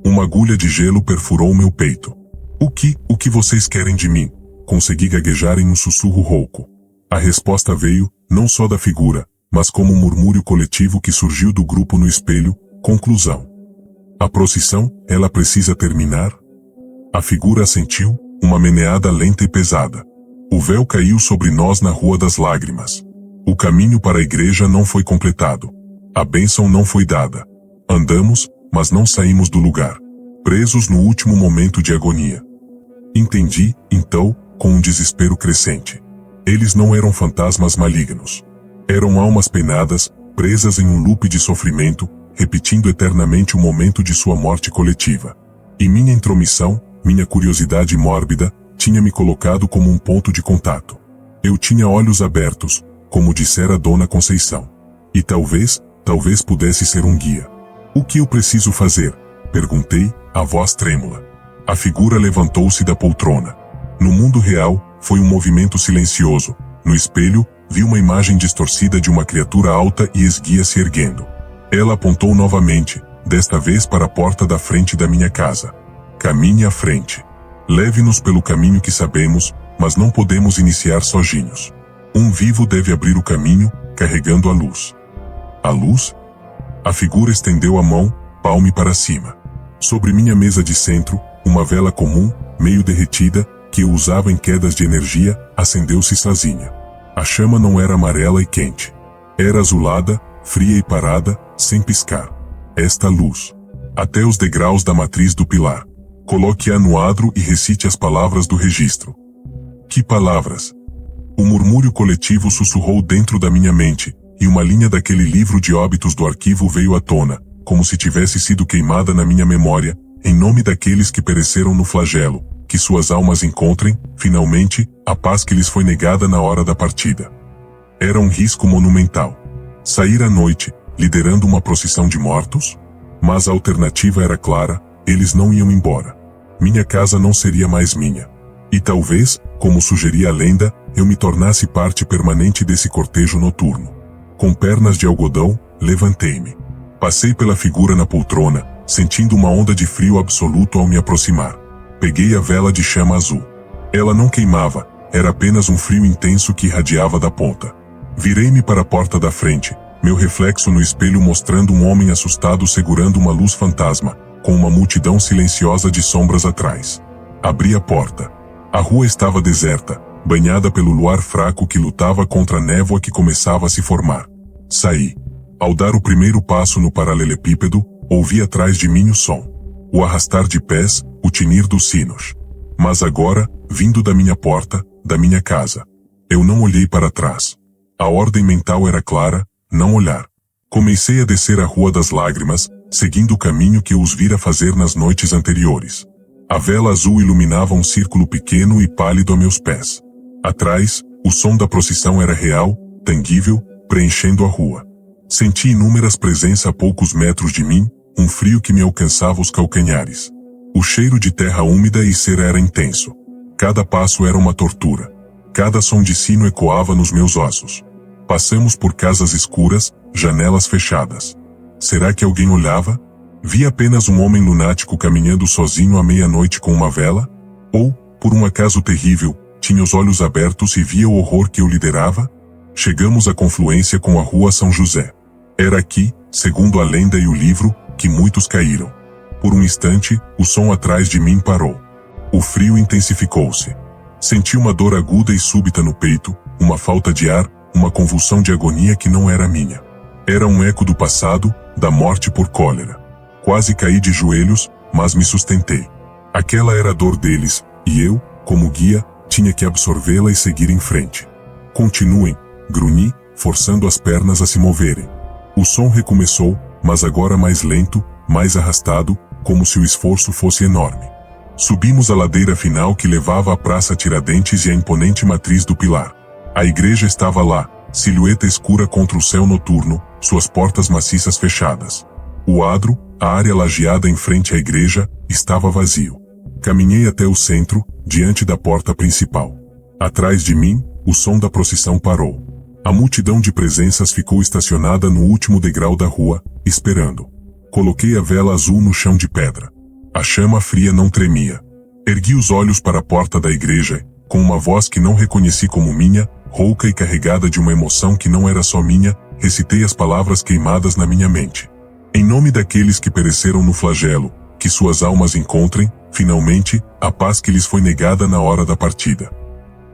Uma agulha de gelo perfurou meu peito. O que vocês querem de mim? Consegui gaguejar em um sussurro rouco. A resposta veio, não só da figura, mas como um murmúrio coletivo que surgiu do grupo no espelho. Conclusão. A procissão, ela precisa terminar? A figura assentiu, uma meneada lenta e pesada. O véu caiu sobre nós na Rua das Lágrimas. O caminho para a igreja não foi completado. A bênção não foi dada. Andamos, mas não saímos do lugar. Presos no último momento de agonia. Entendi, então, com um desespero crescente. Eles não eram fantasmas malignos. Eram almas penadas, presas em um loop de sofrimento, repetindo eternamente o momento de sua morte coletiva. E minha intromissão, minha curiosidade mórbida, tinha me colocado como um ponto de contato. Eu tinha olhos abertos, como dissera Dona Conceição. E talvez pudesse ser um guia. O que eu preciso fazer? Perguntei, a voz trêmula. A figura levantou-se da poltrona. No mundo real, foi um movimento silencioso. No espelho, vi uma imagem distorcida de uma criatura alta e esguia se erguendo. Ela apontou novamente, desta vez para a porta da frente da minha casa. Caminhe à frente. Leve-nos pelo caminho que sabemos, mas não podemos iniciar sozinhos. Um vivo deve abrir o caminho, carregando a luz. A luz? A figura estendeu a mão, palme para cima. Sobre minha mesa de centro, uma vela comum, meio derretida, que eu usava em quedas de energia, acendeu-se sozinha. A chama não era amarela e quente. Era azulada, fria e parada, sem piscar. Esta luz. Até os degraus da matriz do pilar. Coloque-a no adro e recite as palavras do registro. Que palavras? O murmúrio coletivo sussurrou dentro da minha mente, e uma linha daquele livro de óbitos do arquivo veio à tona, como se tivesse sido queimada na minha memória, em nome daqueles que pereceram no flagelo, que suas almas encontrem, finalmente, a paz que lhes foi negada na hora da partida. Era um risco monumental. Sair à noite, liderando uma procissão de mortos? Mas a alternativa era clara, eles não iam embora. Minha casa não seria mais minha. E talvez, como sugeria a lenda, eu me tornasse parte permanente desse cortejo noturno. Com pernas de algodão, levantei-me. Passei pela figura na poltrona, sentindo uma onda de frio absoluto ao me aproximar. Peguei a vela de chama azul. Ela não queimava, era apenas um frio intenso que irradiava da ponta. Virei-me para a porta da frente, meu reflexo no espelho mostrando um homem assustado segurando uma luz fantasma, com uma multidão silenciosa de sombras atrás. Abri a porta. A rua estava deserta, banhada pelo luar fraco que lutava contra a névoa que começava a se formar. Saí. Ao dar o primeiro passo no paralelepípedo, ouvi atrás de mim o som. O arrastar de pés, o tinir dos sinos. Mas agora, vindo da minha porta, da minha casa. Eu não olhei para trás. A ordem mental era clara: não olhar. Comecei a descer a Rua das Lágrimas, seguindo o caminho que eu os vira fazer nas noites anteriores. A vela azul iluminava um círculo pequeno e pálido a meus pés. Atrás, o som da procissão era real, tangível, preenchendo a rua. Senti inúmeras presenças a poucos metros de mim, um frio que me alcançava os calcanhares. O cheiro de terra úmida e cera era intenso. Cada passo era uma tortura. Cada som de sino ecoava nos meus ossos. Passamos por casas escuras, janelas fechadas. Será que alguém olhava? Vi apenas um homem lunático caminhando sozinho à meia-noite com uma vela? Ou, por um acaso terrível, tinha os olhos abertos e via o horror que eu liderava? Chegamos à confluência com a Rua São José. Era aqui, segundo a lenda e o livro, que muitos caíram. Por um instante, o som atrás de mim parou. O frio intensificou-se. Senti uma dor aguda e súbita no peito, uma falta de ar, uma convulsão de agonia que não era minha. Era um eco do passado, da morte por cólera. Quase caí de joelhos, mas me sustentei. Aquela era a dor deles, e eu, como guia, tinha que absorvê-la e seguir em frente. Continuem, grunhi, forçando as pernas a se moverem. O som recomeçou, mas agora mais lento, mais arrastado, como se o esforço fosse enorme. Subimos a ladeira final que levava à Praça Tiradentes e à imponente matriz do Pilar. A igreja estava lá, silhueta escura contra o céu noturno, suas portas maciças fechadas. O adro, a área lajeada em frente à igreja, estava vazio. Caminhei até o centro, diante da porta principal. Atrás de mim, o som da procissão parou. A multidão de presenças ficou estacionada no último degrau da rua, esperando. Coloquei a vela azul no chão de pedra. A chama fria não tremia. Ergui os olhos para a porta da igreja, com uma voz que não reconheci como minha, rouca e carregada de uma emoção que não era só minha, recitei as palavras queimadas na minha mente. Em nome daqueles que pereceram no flagelo, que suas almas encontrem, finalmente, a paz que lhes foi negada na hora da partida.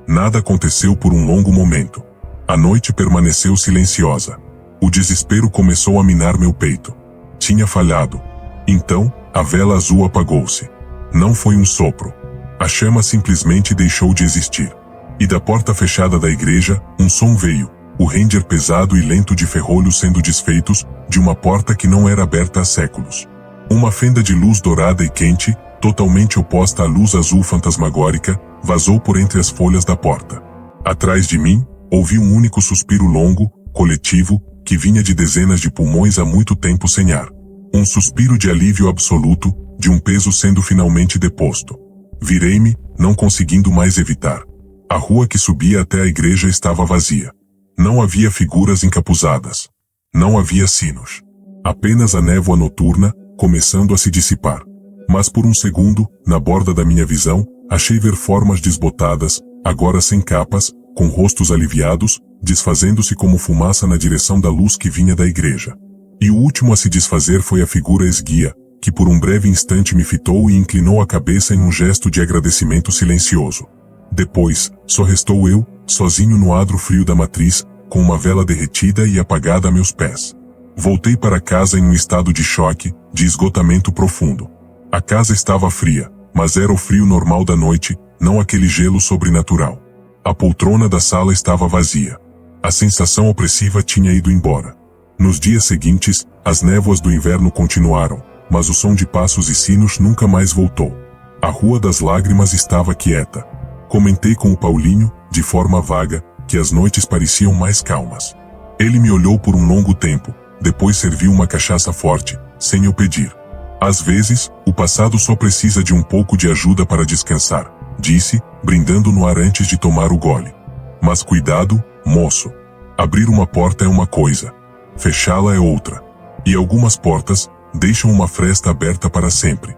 Nada aconteceu por um longo momento. A noite permaneceu silenciosa. O desespero começou a minar meu peito. Tinha falhado. Então, a vela azul apagou-se. Não foi um sopro. A chama simplesmente deixou de existir. E da porta fechada da igreja, um som veio, o ranger pesado e lento de ferrolhos sendo desfeitos, de uma porta que não era aberta há séculos. Uma fenda de luz dourada e quente, totalmente oposta à luz azul fantasmagórica, vazou por entre as folhas da porta. Atrás de mim, ouvi um único suspiro longo, coletivo, que vinha de dezenas de pulmões há muito tempo sem ar. Um suspiro de alívio absoluto, de um peso sendo finalmente deposto. Virei-me, não conseguindo mais evitar. A rua que subia até a igreja estava vazia. Não havia figuras encapuzadas. Não havia sinos. Apenas a névoa noturna, começando a se dissipar. Mas por um segundo, na borda da minha visão, achei ver formas desbotadas, agora sem capas, com rostos aliviados, desfazendo-se como fumaça na direção da luz que vinha da igreja. E o último a se desfazer foi a figura esguia, que por um breve instante me fitou e inclinou a cabeça em um gesto de agradecimento silencioso. Depois, só restou eu, sozinho no adro frio da matriz, com uma vela derretida e apagada a meus pés. Voltei para casa em um estado de choque, de esgotamento profundo. A casa estava fria, mas era o frio normal da noite, não aquele gelo sobrenatural. A poltrona da sala estava vazia. A sensação opressiva tinha ido embora. Nos dias seguintes, as névoas do inverno continuaram, mas o som de passos e sinos nunca mais voltou. A Rua das Lágrimas estava quieta. Comentei com o Paulinho, de forma vaga, que as noites pareciam mais calmas. Ele me olhou por um longo tempo, depois serviu uma cachaça forte, sem eu pedir. Às vezes, o passado só precisa de um pouco de ajuda para descansar, disse, brindando no ar antes de tomar o gole. Mas cuidado, moço. Abrir uma porta é uma coisa. Fechá-la é outra. E algumas portas deixam uma fresta aberta para sempre.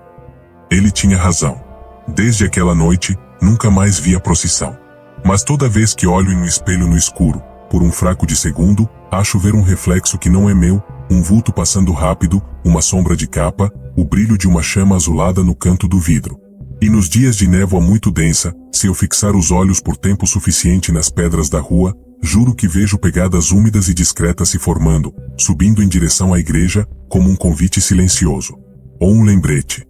Ele tinha razão. Desde aquela noite, nunca mais vi a procissão. Mas toda vez que olho em um espelho no escuro, por um fraco de segundo, acho ver um reflexo que não é meu, um vulto passando rápido, uma sombra de capa, o brilho de uma chama azulada no canto do vidro. E nos dias de névoa muito densa, se eu fixar os olhos por tempo suficiente nas pedras da rua, juro que vejo pegadas úmidas e discretas se formando, subindo em direção à igreja, como um convite silencioso. Ou um lembrete.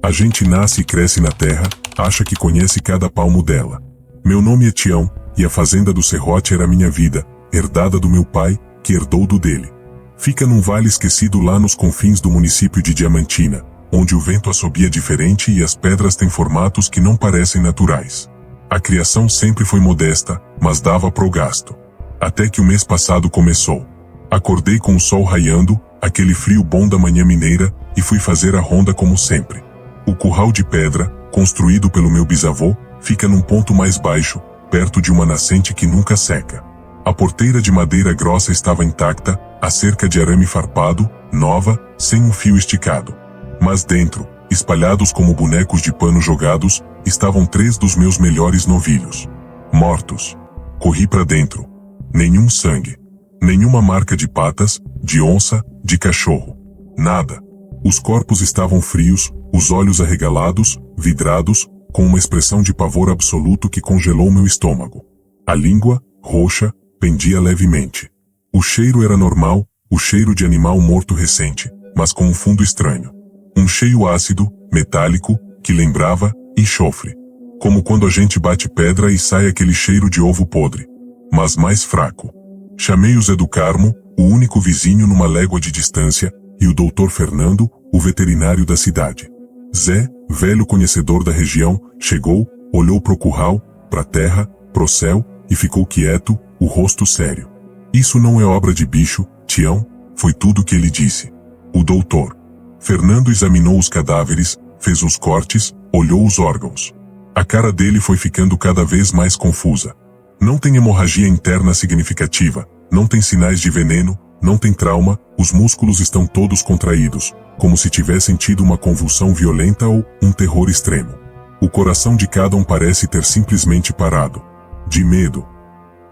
A gente nasce e cresce na terra, acha que conhece cada palmo dela. Meu nome é Tião, e a fazenda do Serrote era minha vida, herdada do meu pai, que herdou do dele. Fica num vale esquecido lá nos confins do município de Diamantina, onde o vento assobia diferente e as pedras têm formatos que não parecem naturais. A criação sempre foi modesta, mas dava pro gasto. Até que o mês passado começou. Acordei com o sol raiando, aquele frio bom da manhã mineira, e fui fazer a ronda como sempre. O curral de pedra, construído pelo meu bisavô, fica num ponto mais baixo, perto de uma nascente que nunca seca. A porteira de madeira grossa estava intacta, a cerca de arame farpado, nova, sem um fio esticado. Mas dentro, espalhados como bonecos de pano jogados, estavam 3 dos meus melhores novilhos. Mortos. Corri para dentro. Nenhum sangue. Nenhuma marca de patas, de onça, de cachorro. Nada. Os corpos estavam frios, os olhos arregalados, vidrados, com uma expressão de pavor absoluto que congelou meu estômago. A língua, roxa, pendia levemente. O cheiro era normal, o cheiro de animal morto recente, mas com um fundo estranho. Um cheiro ácido, metálico, que lembrava enxofre. Como quando a gente bate pedra e sai aquele cheiro de ovo podre. Mas mais fraco. Chamei o Zé do Carmo, o único vizinho numa légua de distância, e o doutor Fernando, o veterinário da cidade. Zé, velho conhecedor da região, chegou, olhou pro curral, pra terra, pro céu, e ficou quieto, o rosto sério. Isso não é obra de bicho, Tião, foi tudo que ele disse. O doutor Fernando examinou os cadáveres, fez os cortes, olhou os órgãos. A cara dele foi ficando cada vez mais confusa. Não tem hemorragia interna significativa, não tem sinais de veneno, não tem trauma, os músculos estão todos contraídos, como se tivessem tido uma convulsão violenta ou um terror extremo. O coração de cada um parece ter simplesmente parado. De medo.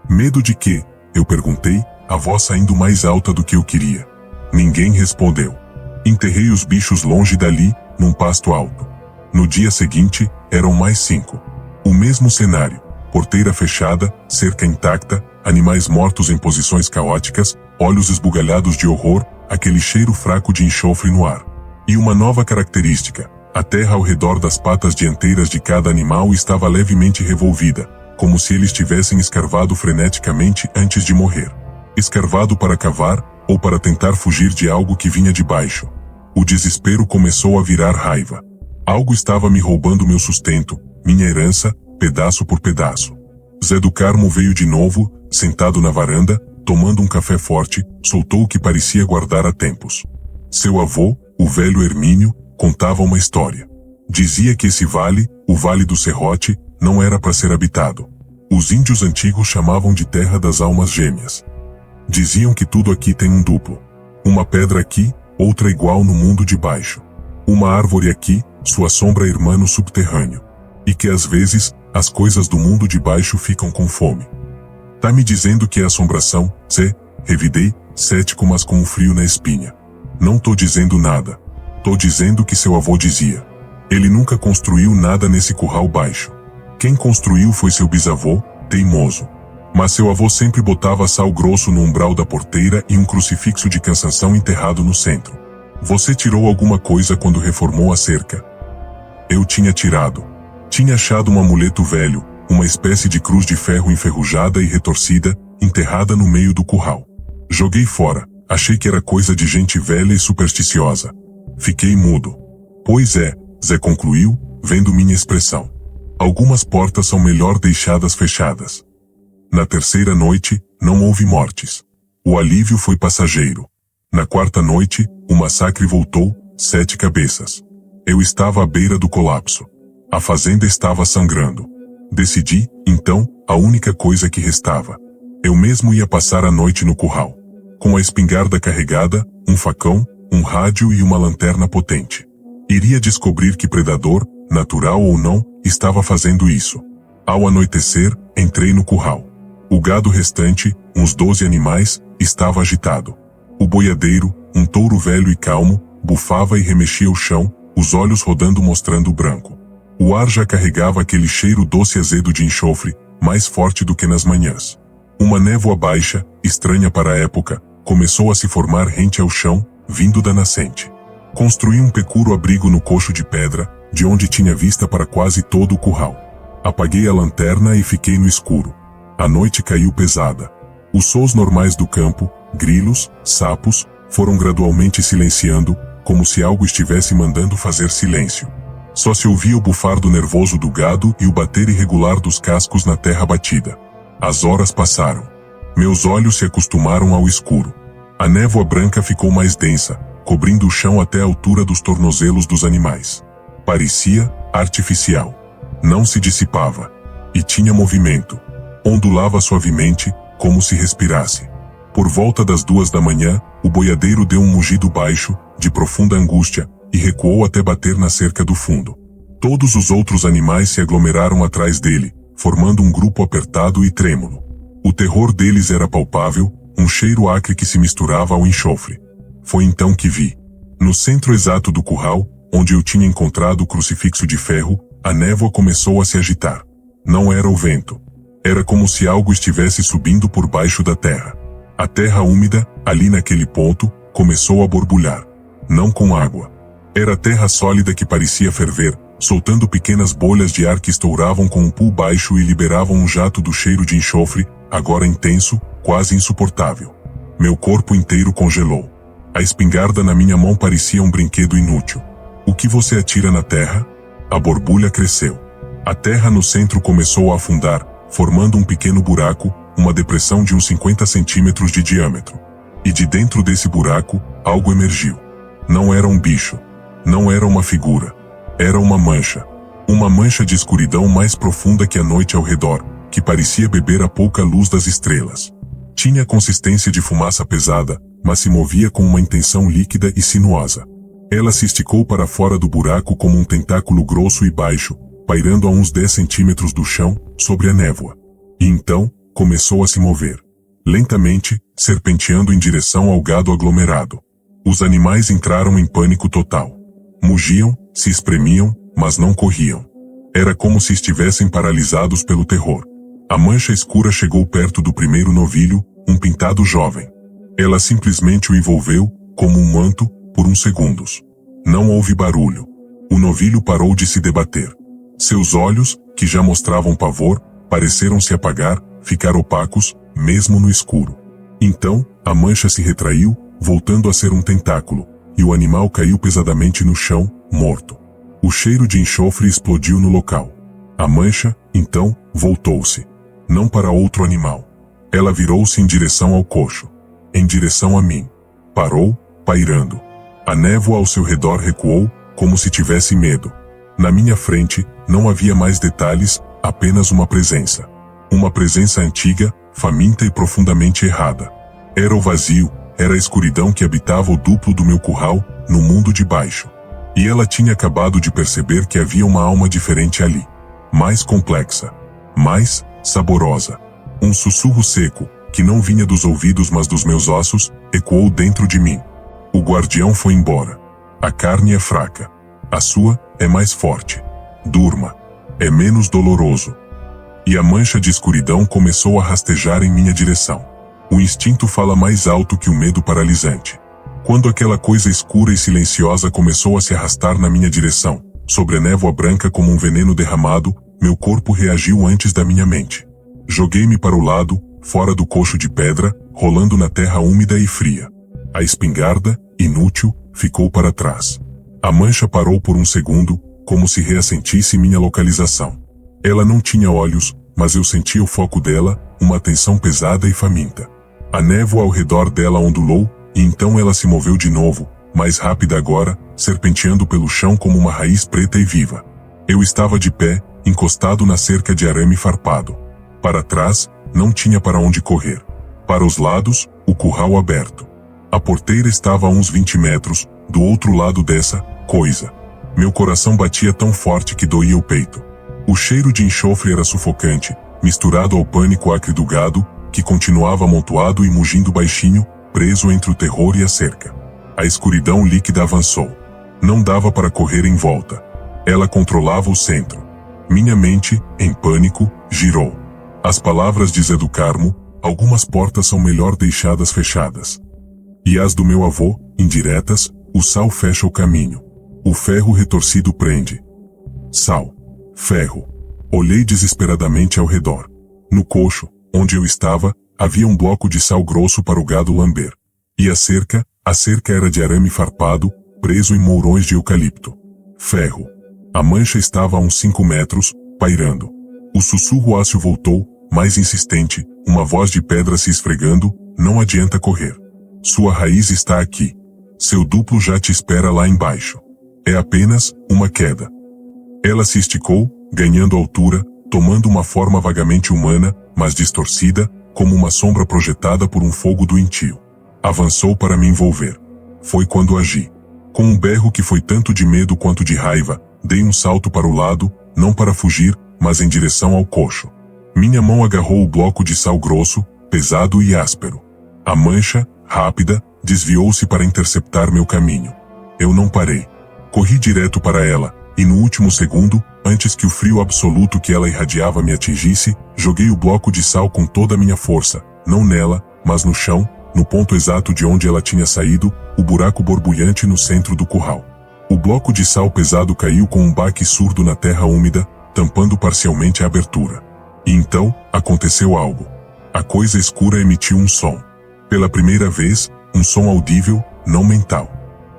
Medo de quê? Eu perguntei, a voz saindo mais alta do que eu queria. Ninguém respondeu. Enterrei os bichos longe dali, num pasto alto. No dia seguinte, eram mais 5. O mesmo cenário. Porteira fechada, cerca intacta, animais mortos em posições caóticas, olhos esbugalhados de horror, aquele cheiro fraco de enxofre no ar. E uma nova característica, a terra ao redor das patas dianteiras de cada animal estava levemente revolvida, como se eles tivessem escarvado freneticamente antes de morrer. Escarvado para cavar, ou para tentar fugir de algo que vinha de baixo. O desespero começou a virar raiva. Algo estava me roubando meu sustento, minha herança, pedaço por pedaço. Zé do Carmo veio de novo, sentado na varanda, tomando um café forte, soltou o que parecia guardar há tempos. Seu avô, o velho Hermínio, contava uma história. Dizia que esse vale, o Vale do Serrote, não era para ser habitado. Os índios antigos chamavam de Terra das Almas Gêmeas. Diziam que tudo aqui tem um duplo. Uma pedra aqui, outra igual no mundo de baixo. Uma árvore aqui, sua sombra irmã no subterrâneo. E que às vezes, as coisas do mundo de baixo ficam com fome. Tá me dizendo que é assombração, Zé? Revidei, cético mas com um frio na espinha. Não tô dizendo nada. Tô dizendo que seu avô dizia. Ele nunca construiu nada nesse curral baixo. Quem construiu foi seu bisavô, teimoso. Mas seu avô sempre botava sal grosso no umbral da porteira e um crucifixo de cansanção enterrado no centro. Você tirou alguma coisa quando reformou a cerca? Eu tinha tirado. Tinha achado um amuleto velho, uma espécie de cruz de ferro enferrujada e retorcida, enterrada no meio do curral. Joguei fora, achei que era coisa de gente velha e supersticiosa. Fiquei mudo. Pois é, Zé concluiu, vendo minha expressão. Algumas portas são melhor deixadas fechadas. Na terceira noite, não houve mortes. O alívio foi passageiro. Na quarta noite, o massacre voltou, 7 cabeças. Eu estava à beira do colapso. A fazenda estava sangrando. Decidi, então, a única coisa que restava. Eu mesmo ia passar a noite no curral. Com a espingarda carregada, um facão, um rádio e uma lanterna potente. Iria descobrir que predador, natural ou não, estava fazendo isso. Ao anoitecer, entrei no curral. O gado restante, uns 12 animais, estava agitado. O boiadeiro, um touro velho e calmo, bufava e remexia o chão, os olhos rodando mostrando o branco. O ar já carregava aquele cheiro doce azedo de enxofre, mais forte do que nas manhãs. Uma névoa baixa, estranha para a época, começou a se formar rente ao chão, vindo da nascente. Construí um pecuro abrigo no coxo de pedra, de onde tinha vista para quase todo o curral. Apaguei a lanterna e fiquei no escuro. A noite caiu pesada. Os sons normais do campo, grilos, sapos, foram gradualmente silenciando, como se algo estivesse mandando fazer silêncio. Só se ouvia o bufardo nervoso do gado e o bater irregular dos cascos na terra batida. As horas passaram. Meus olhos se acostumaram ao escuro. A névoa branca ficou mais densa, cobrindo o chão até a altura dos tornozelos dos animais. Parecia artificial. Não se dissipava. E tinha movimento. Ondulava suavemente, como se respirasse. Por volta das 2 da manhã, o boiadeiro deu um mugido baixo, de profunda angústia, e recuou até bater na cerca do fundo. Todos os outros animais se aglomeraram atrás dele, formando um grupo apertado e trêmulo. O terror deles era palpável, um cheiro acre que se misturava ao enxofre. Foi então que vi. No centro exato do curral, onde eu tinha encontrado o crucifixo de ferro, a névoa começou a se agitar. Não era o vento. Era como se algo estivesse subindo por baixo da terra. A terra úmida, ali naquele ponto, começou a borbulhar. Não com água. Era terra sólida que parecia ferver, soltando pequenas bolhas de ar que estouravam com um pulo baixo e liberavam um jato do cheiro de enxofre, agora intenso, quase insuportável. Meu corpo inteiro congelou. A espingarda na minha mão parecia um brinquedo inútil. O que você atira na terra? A borbulha cresceu. A terra no centro começou a afundar, formando um pequeno buraco, uma depressão de uns 50 centímetros de diâmetro. E de dentro desse buraco, algo emergiu. Não era um bicho. Não era uma figura. Era uma mancha. Uma mancha de escuridão mais profunda que a noite ao redor, que parecia beber a pouca luz das estrelas. Tinha a consistência de fumaça pesada, mas se movia com uma intenção líquida e sinuosa. Ela se esticou para fora do buraco como um tentáculo grosso e baixo, pairando a uns 10 centímetros do chão, sobre a névoa. E então, começou a se mover. Lentamente, serpenteando em direção ao gado aglomerado. Os animais entraram em pânico total. Mugiam, se espremiam, mas não corriam. Era como se estivessem paralisados pelo terror. A mancha escura chegou perto do primeiro novilho, um pintado jovem. Ela simplesmente o envolveu, como um manto, por uns segundos. Não houve barulho. O novilho parou de se debater. Seus olhos, que já mostravam pavor, pareceram se apagar, ficar opacos, mesmo no escuro. Então, a mancha se retraiu, voltando a ser um tentáculo, e o animal caiu pesadamente no chão, morto. O cheiro de enxofre explodiu no local. A mancha, então, voltou-se. Não para outro animal. Ela virou-se em direção ao coxo. Em direção a mim. Parou, pairando. A névoa ao seu redor recuou, como se tivesse medo. Na minha frente, não havia mais detalhes, apenas uma presença. Uma presença antiga, faminta e profundamente errada. Era o vazio, era a escuridão que habitava o duplo do meu curral, no mundo de baixo. E ela tinha acabado de perceber que havia uma alma diferente ali. Mais complexa. Mais saborosa. Um sussurro seco, que não vinha dos ouvidos mas dos meus ossos, ecoou dentro de mim. O guardião foi embora. A carne é fraca. A sua é mais forte. Durma. É menos doloroso. E a mancha de escuridão começou a rastejar em minha direção. O instinto fala mais alto que o medo paralisante. Quando aquela coisa escura e silenciosa começou a se arrastar na minha direção, sobre a névoa branca como um veneno derramado, meu corpo reagiu antes da minha mente. Joguei-me para o lado, fora do coxo de pedra, rolando na terra úmida e fria. A espingarda, inútil, ficou para trás. A mancha parou por um segundo, como se reassentisse minha localização. Ela não tinha olhos, mas eu sentia o foco dela, uma atenção pesada e faminta. A névoa ao redor dela ondulou, e então ela se moveu de novo, mais rápida agora, serpenteando pelo chão como uma raiz preta e viva. Eu estava de pé, encostado na cerca de arame farpado. Para trás, não tinha para onde correr. Para os lados, o curral aberto. A porteira estava a uns 20 metros, do outro lado dessa coisa. Meu coração batia tão forte que doía o peito. O cheiro de enxofre era sufocante, misturado ao pânico acre do gado, que continuava amontoado e mugindo baixinho, preso entre o terror e a cerca. A escuridão líquida avançou. Não dava para correr em volta. Ela controlava o centro. Minha mente, em pânico, girou. As palavras de Zé do Carmo, algumas portas são melhor deixadas fechadas. E as do meu avô, indiretas, o sal fecha o caminho. O ferro retorcido prende. Sal. Ferro. Olhei desesperadamente ao redor. No coxo, onde eu estava, Havia um bloco de sal grosso para o gado lamber. E a cerca era de arame farpado, preso em mourões de eucalipto. Ferro. A mancha estava a uns 5 metros, pairando. O sussurro áceo voltou, mais insistente, uma voz de pedra se esfregando: não adianta correr. Sua raiz está aqui. Seu duplo já te espera lá embaixo. É apenas uma queda. Ela se esticou, ganhando altura, tomando uma forma vagamente humana, mas distorcida, como uma sombra projetada por um fogo doentio. Avançou para me envolver. Foi quando agi. Com um berro que foi tanto de medo quanto de raiva, dei um salto para o lado, não para fugir, mas em direção ao coxo. Minha mão agarrou o bloco de sal grosso, pesado e áspero. A mancha, rápida, desviou-se para interceptar meu caminho. Eu não parei. Corri direto para ela, e no último segundo, antes que o frio absoluto que ela irradiava me atingisse, joguei o bloco de sal com toda a minha força, não nela, mas no chão, no ponto exato de onde ela tinha saído, o buraco borbulhante no centro do curral. O bloco de sal pesado caiu com um baque surdo na terra úmida, tampando parcialmente a abertura. E então, aconteceu algo. A coisa escura emitiu um som. Pela primeira vez, um som audível, não mental.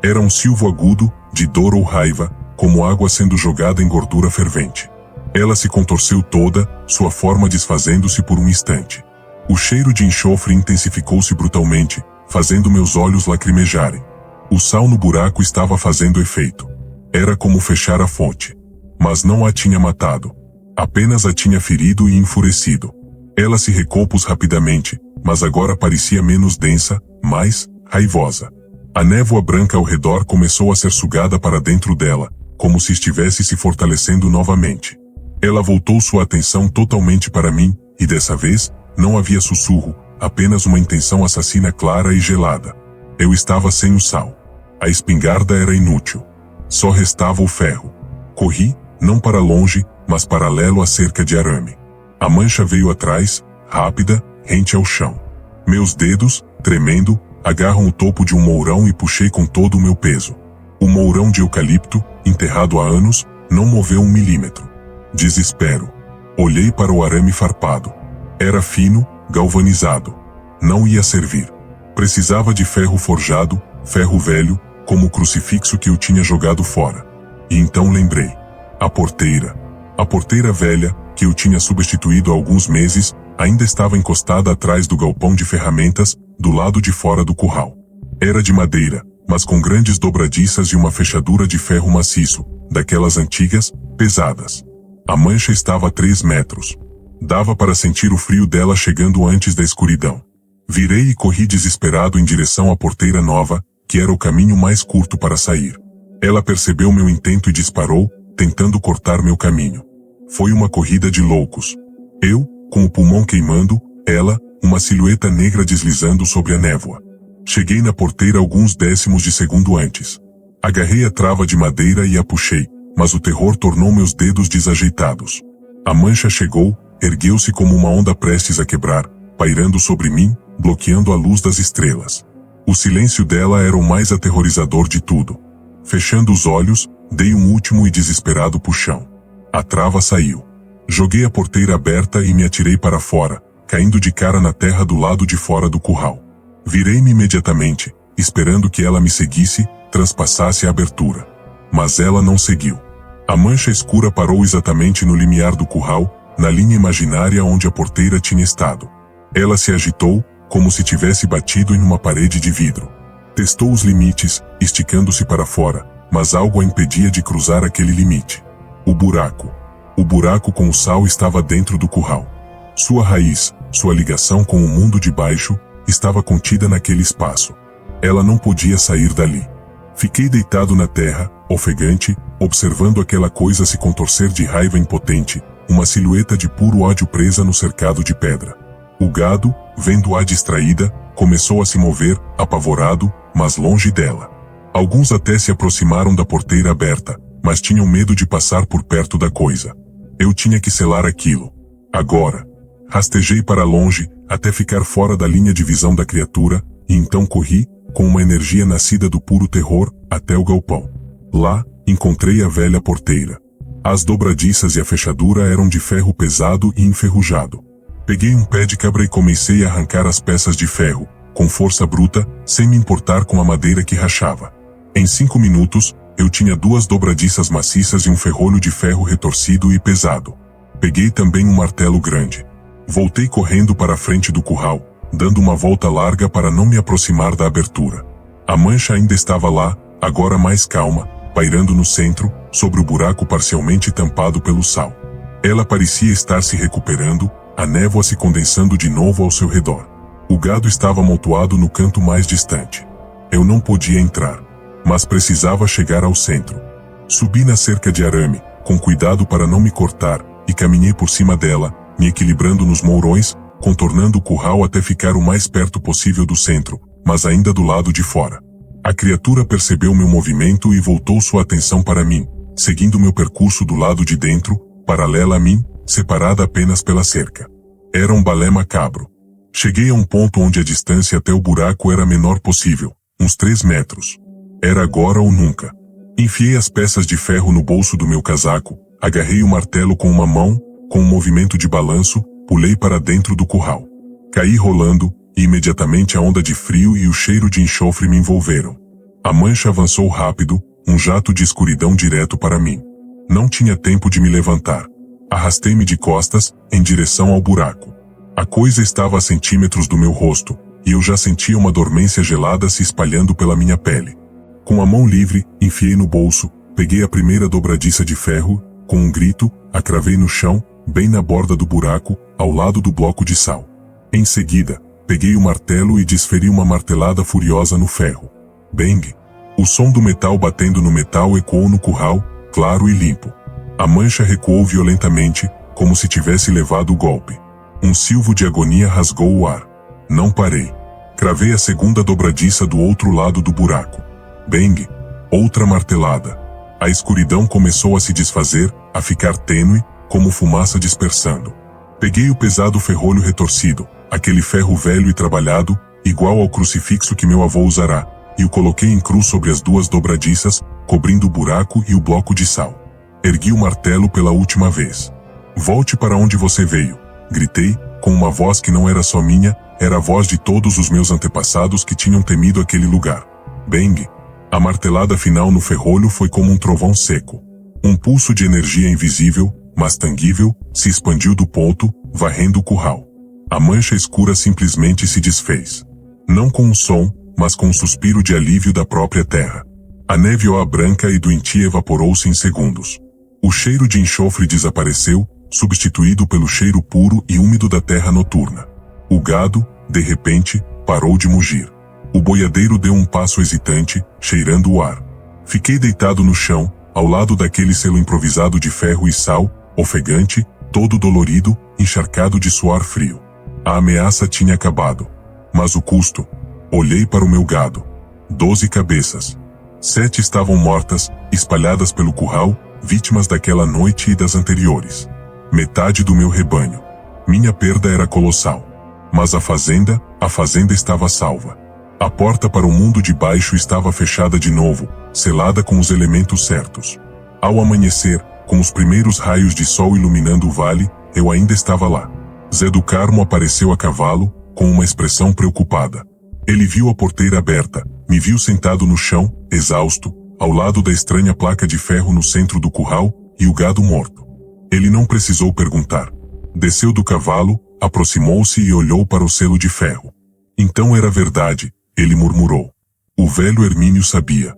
Era um silvo agudo, de dor ou raiva, como água sendo jogada em gordura fervente. Ela se contorceu toda, sua forma desfazendo-se por um instante. O cheiro de enxofre intensificou-se brutalmente, fazendo meus olhos lacrimejarem. O sal no buraco estava fazendo efeito. Era como fechar a fonte. Mas não a tinha matado. Apenas a tinha ferido e enfurecido. Ela se recompôs rapidamente, mas agora parecia menos densa, mais raivosa. A névoa branca ao redor começou a ser sugada para dentro dela, como se estivesse se fortalecendo novamente. Ela voltou sua atenção totalmente para mim, e dessa vez, não havia sussurro, apenas uma intenção assassina clara e gelada. Eu estava sem o sal. A espingarda era inútil. Só restava o ferro. Corri, não para longe, mas paralelo à cerca de arame. A mancha veio atrás, rápida, rente ao chão. Meus dedos, tremendo, agarram o topo de um mourão e puxei com todo o meu peso. O mourão de eucalipto, enterrado há anos, não moveu 1 milímetro. Desespero. Olhei para o arame farpado. Era fino, galvanizado. Não ia servir. Precisava de ferro forjado, ferro velho, como o crucifixo que eu tinha jogado fora. E então lembrei. A porteira. A porteira velha, que eu tinha substituído há alguns meses, ainda estava encostada atrás do galpão de ferramentas, do lado de fora do curral. Era de madeira, mas com grandes dobradiças e uma fechadura de ferro maciço, daquelas antigas, pesadas. A mancha estava a 3 metros. Dava para sentir o frio dela chegando antes da escuridão. Virei e corri desesperado em direção à porteira nova, que era o caminho mais curto para sair. Ela percebeu meu intento e disparou, tentando cortar meu caminho. Foi uma corrida de loucos. Eu, com o pulmão queimando, ela, uma silhueta negra deslizando sobre a névoa. Cheguei na porteira alguns décimos de segundo antes. Agarrei a trava de madeira e a puxei, mas o terror tornou meus dedos desajeitados. A mancha chegou, ergueu-se como uma onda prestes a quebrar, pairando sobre mim, bloqueando a luz das estrelas. O silêncio dela era o mais aterrorizador de tudo. Fechando os olhos, dei um último e desesperado puxão. A trava saiu. Joguei a porteira aberta e me atirei para fora, caindo de cara na terra do lado de fora do curral. Virei-me imediatamente, esperando que ela me seguisse, transpassasse a abertura. Mas ela não seguiu. A mancha escura parou exatamente no limiar do curral, na linha imaginária onde a porteira tinha estado. Ela se agitou, como se tivesse batido em uma parede de vidro. Testou os limites, esticando-se para fora, mas algo a impedia de cruzar aquele limite. O buraco. O buraco com o sal estava dentro do curral. Sua raiz, sua ligação com o mundo de baixo, estava contida naquele espaço. Ela não podia sair dali. Fiquei deitado na terra, ofegante, observando aquela coisa se contorcer de raiva impotente, uma silhueta de puro ódio presa no cercado de pedra. O gado, vendo-a distraída, começou a se mover, apavorado, mas longe dela. Alguns até se aproximaram da porteira aberta, mas tinham medo de passar por perto da coisa. Eu tinha que selar aquilo. Agora. Rastejei para longe, até ficar fora da linha de visão da criatura, e então corri, com uma energia nascida do puro terror, até o galpão. Lá, encontrei a velha porteira. As dobradiças e a fechadura eram de ferro pesado e enferrujado. Peguei um pé de cabra e comecei a arrancar as peças de ferro, com força bruta, sem me importar com a madeira que rachava. Em 5 minutos, eu tinha 2 dobradiças maciças e um ferrolho de ferro retorcido e pesado. Peguei também um martelo grande. Voltei correndo para a frente do curral, dando uma volta larga para não me aproximar da abertura. A mancha ainda estava lá, agora mais calma, pairando no centro, sobre o buraco parcialmente tampado pelo sal. Ela parecia estar se recuperando, a névoa se condensando de novo ao seu redor. O gado estava amontoado no canto mais distante. Eu não podia entrar, mas precisava chegar ao centro. Subi na cerca de arame, com cuidado para não me cortar, e caminhei por cima dela, me equilibrando nos mourões, contornando o curral até ficar o mais perto possível do centro, mas ainda do lado de fora. A criatura percebeu meu movimento e voltou sua atenção para mim, seguindo meu percurso do lado de dentro, paralela a mim, separada apenas pela cerca. Era um balé macabro. Cheguei a um ponto onde a distância até o buraco era a menor possível, uns 3 metros. Era agora ou nunca. Enfiei as peças de ferro no bolso do meu casaco, agarrei o martelo com uma mão, com um movimento de balanço, pulei para dentro do curral. Caí rolando, e imediatamente a onda de frio e o cheiro de enxofre me envolveram. A mancha avançou rápido, um jato de escuridão direto para mim. Não tinha tempo de me levantar. Arrastei-me de costas, em direção ao buraco. A coisa estava a centímetros do meu rosto, e eu já sentia uma dormência gelada se espalhando pela minha pele. Com a mão livre, enfiei no bolso, peguei a primeira dobradiça de ferro, com um grito, a cravei no chão, bem na borda do buraco, ao lado do bloco de sal. Em seguida, peguei o martelo e desferi uma martelada furiosa no ferro. Bang! O som do metal batendo no metal ecoou no curral, claro e limpo. A mancha recuou violentamente, como se tivesse levado o golpe. Um silvo de agonia rasgou o ar. Não parei. Cravei a segunda dobradiça do outro lado do buraco. Bang! Outra martelada. A escuridão começou a se desfazer, a ficar tênue, como fumaça dispersando. Peguei o pesado ferrolho retorcido, aquele ferro velho e trabalhado, igual ao crucifixo que meu avô usará, e o coloquei em cruz sobre as 2 dobradiças, cobrindo o buraco e o bloco de sal. Ergui o martelo pela última vez. Volte para onde você veio, gritei, com uma voz que não era só minha, era a voz de todos os meus antepassados que tinham temido aquele lugar. Bang! A martelada final no ferrolho foi como um trovão seco. Um pulso de energia invisível, mas tangível, se expandiu do ponto, varrendo o curral. A mancha escura simplesmente se desfez. Não com um som, mas com um suspiro de alívio da própria terra. A névoa branca e doentia evaporou-se em segundos. O cheiro de enxofre desapareceu, substituído pelo cheiro puro e úmido da terra noturna. O gado, de repente, parou de mugir. O boiadeiro deu um passo hesitante, cheirando o ar. Fiquei deitado no chão, ao lado daquele selo improvisado de ferro e sal, ofegante, todo dolorido, encharcado de suor frio. A ameaça tinha acabado. Mas o custo? Olhei para o meu gado. 12 cabeças. 7 estavam mortas, espalhadas pelo curral, vítimas daquela noite e das anteriores. Metade do meu rebanho. Minha perda era colossal. Mas a fazenda estava salva. A porta para o mundo de baixo estava fechada de novo, selada com os elementos certos. Ao amanhecer, com os primeiros raios de sol iluminando o vale, eu ainda estava lá. Zé do Carmo apareceu a cavalo, com uma expressão preocupada. Ele viu a porteira aberta, me viu sentado no chão, exausto, ao lado da estranha placa de ferro no centro do curral, e o gado morto. Ele não precisou perguntar. Desceu do cavalo, aproximou-se e olhou para o selo de ferro. Então era verdade, ele murmurou. O velho Hermínio sabia.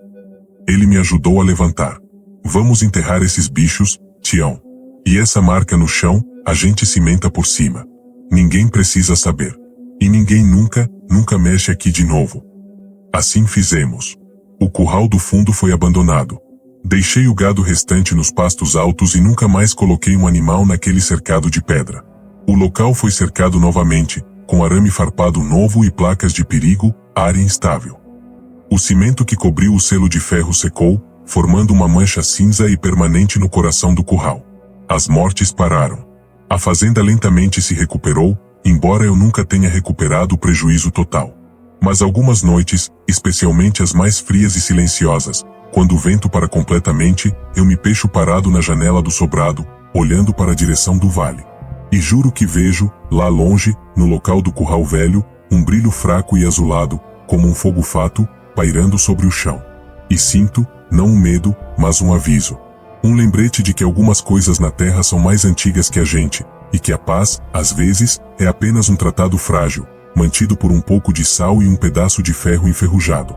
Ele me ajudou a levantar. Vamos enterrar esses bichos, Tião. E essa marca no chão, a gente cimenta por cima. Ninguém precisa saber. E ninguém nunca mexe aqui de novo. Assim fizemos. O curral do fundo foi abandonado. Deixei o gado restante nos pastos altos e nunca mais coloquei um animal naquele cercado de pedra. O local foi cercado novamente, com arame farpado novo e placas de perigo, área instável. O cimento que cobriu o selo de ferro secou, formando uma mancha cinza e permanente no coração do curral. As mortes pararam. A fazenda lentamente se recuperou, embora eu nunca tenha recuperado o prejuízo total. Mas algumas noites, especialmente as mais frias e silenciosas, quando o vento para completamente, eu me peixo parado na janela do sobrado, olhando para a direção do vale. E juro que vejo, lá longe, no local do curral velho, um brilho fraco e azulado, como um fogo fato, pairando sobre o chão. E sinto, não um medo, mas um aviso. Um lembrete de que algumas coisas na terra são mais antigas que a gente, e que a paz, às vezes, é apenas um tratado frágil, mantido por um pouco de sal e um pedaço de ferro enferrujado.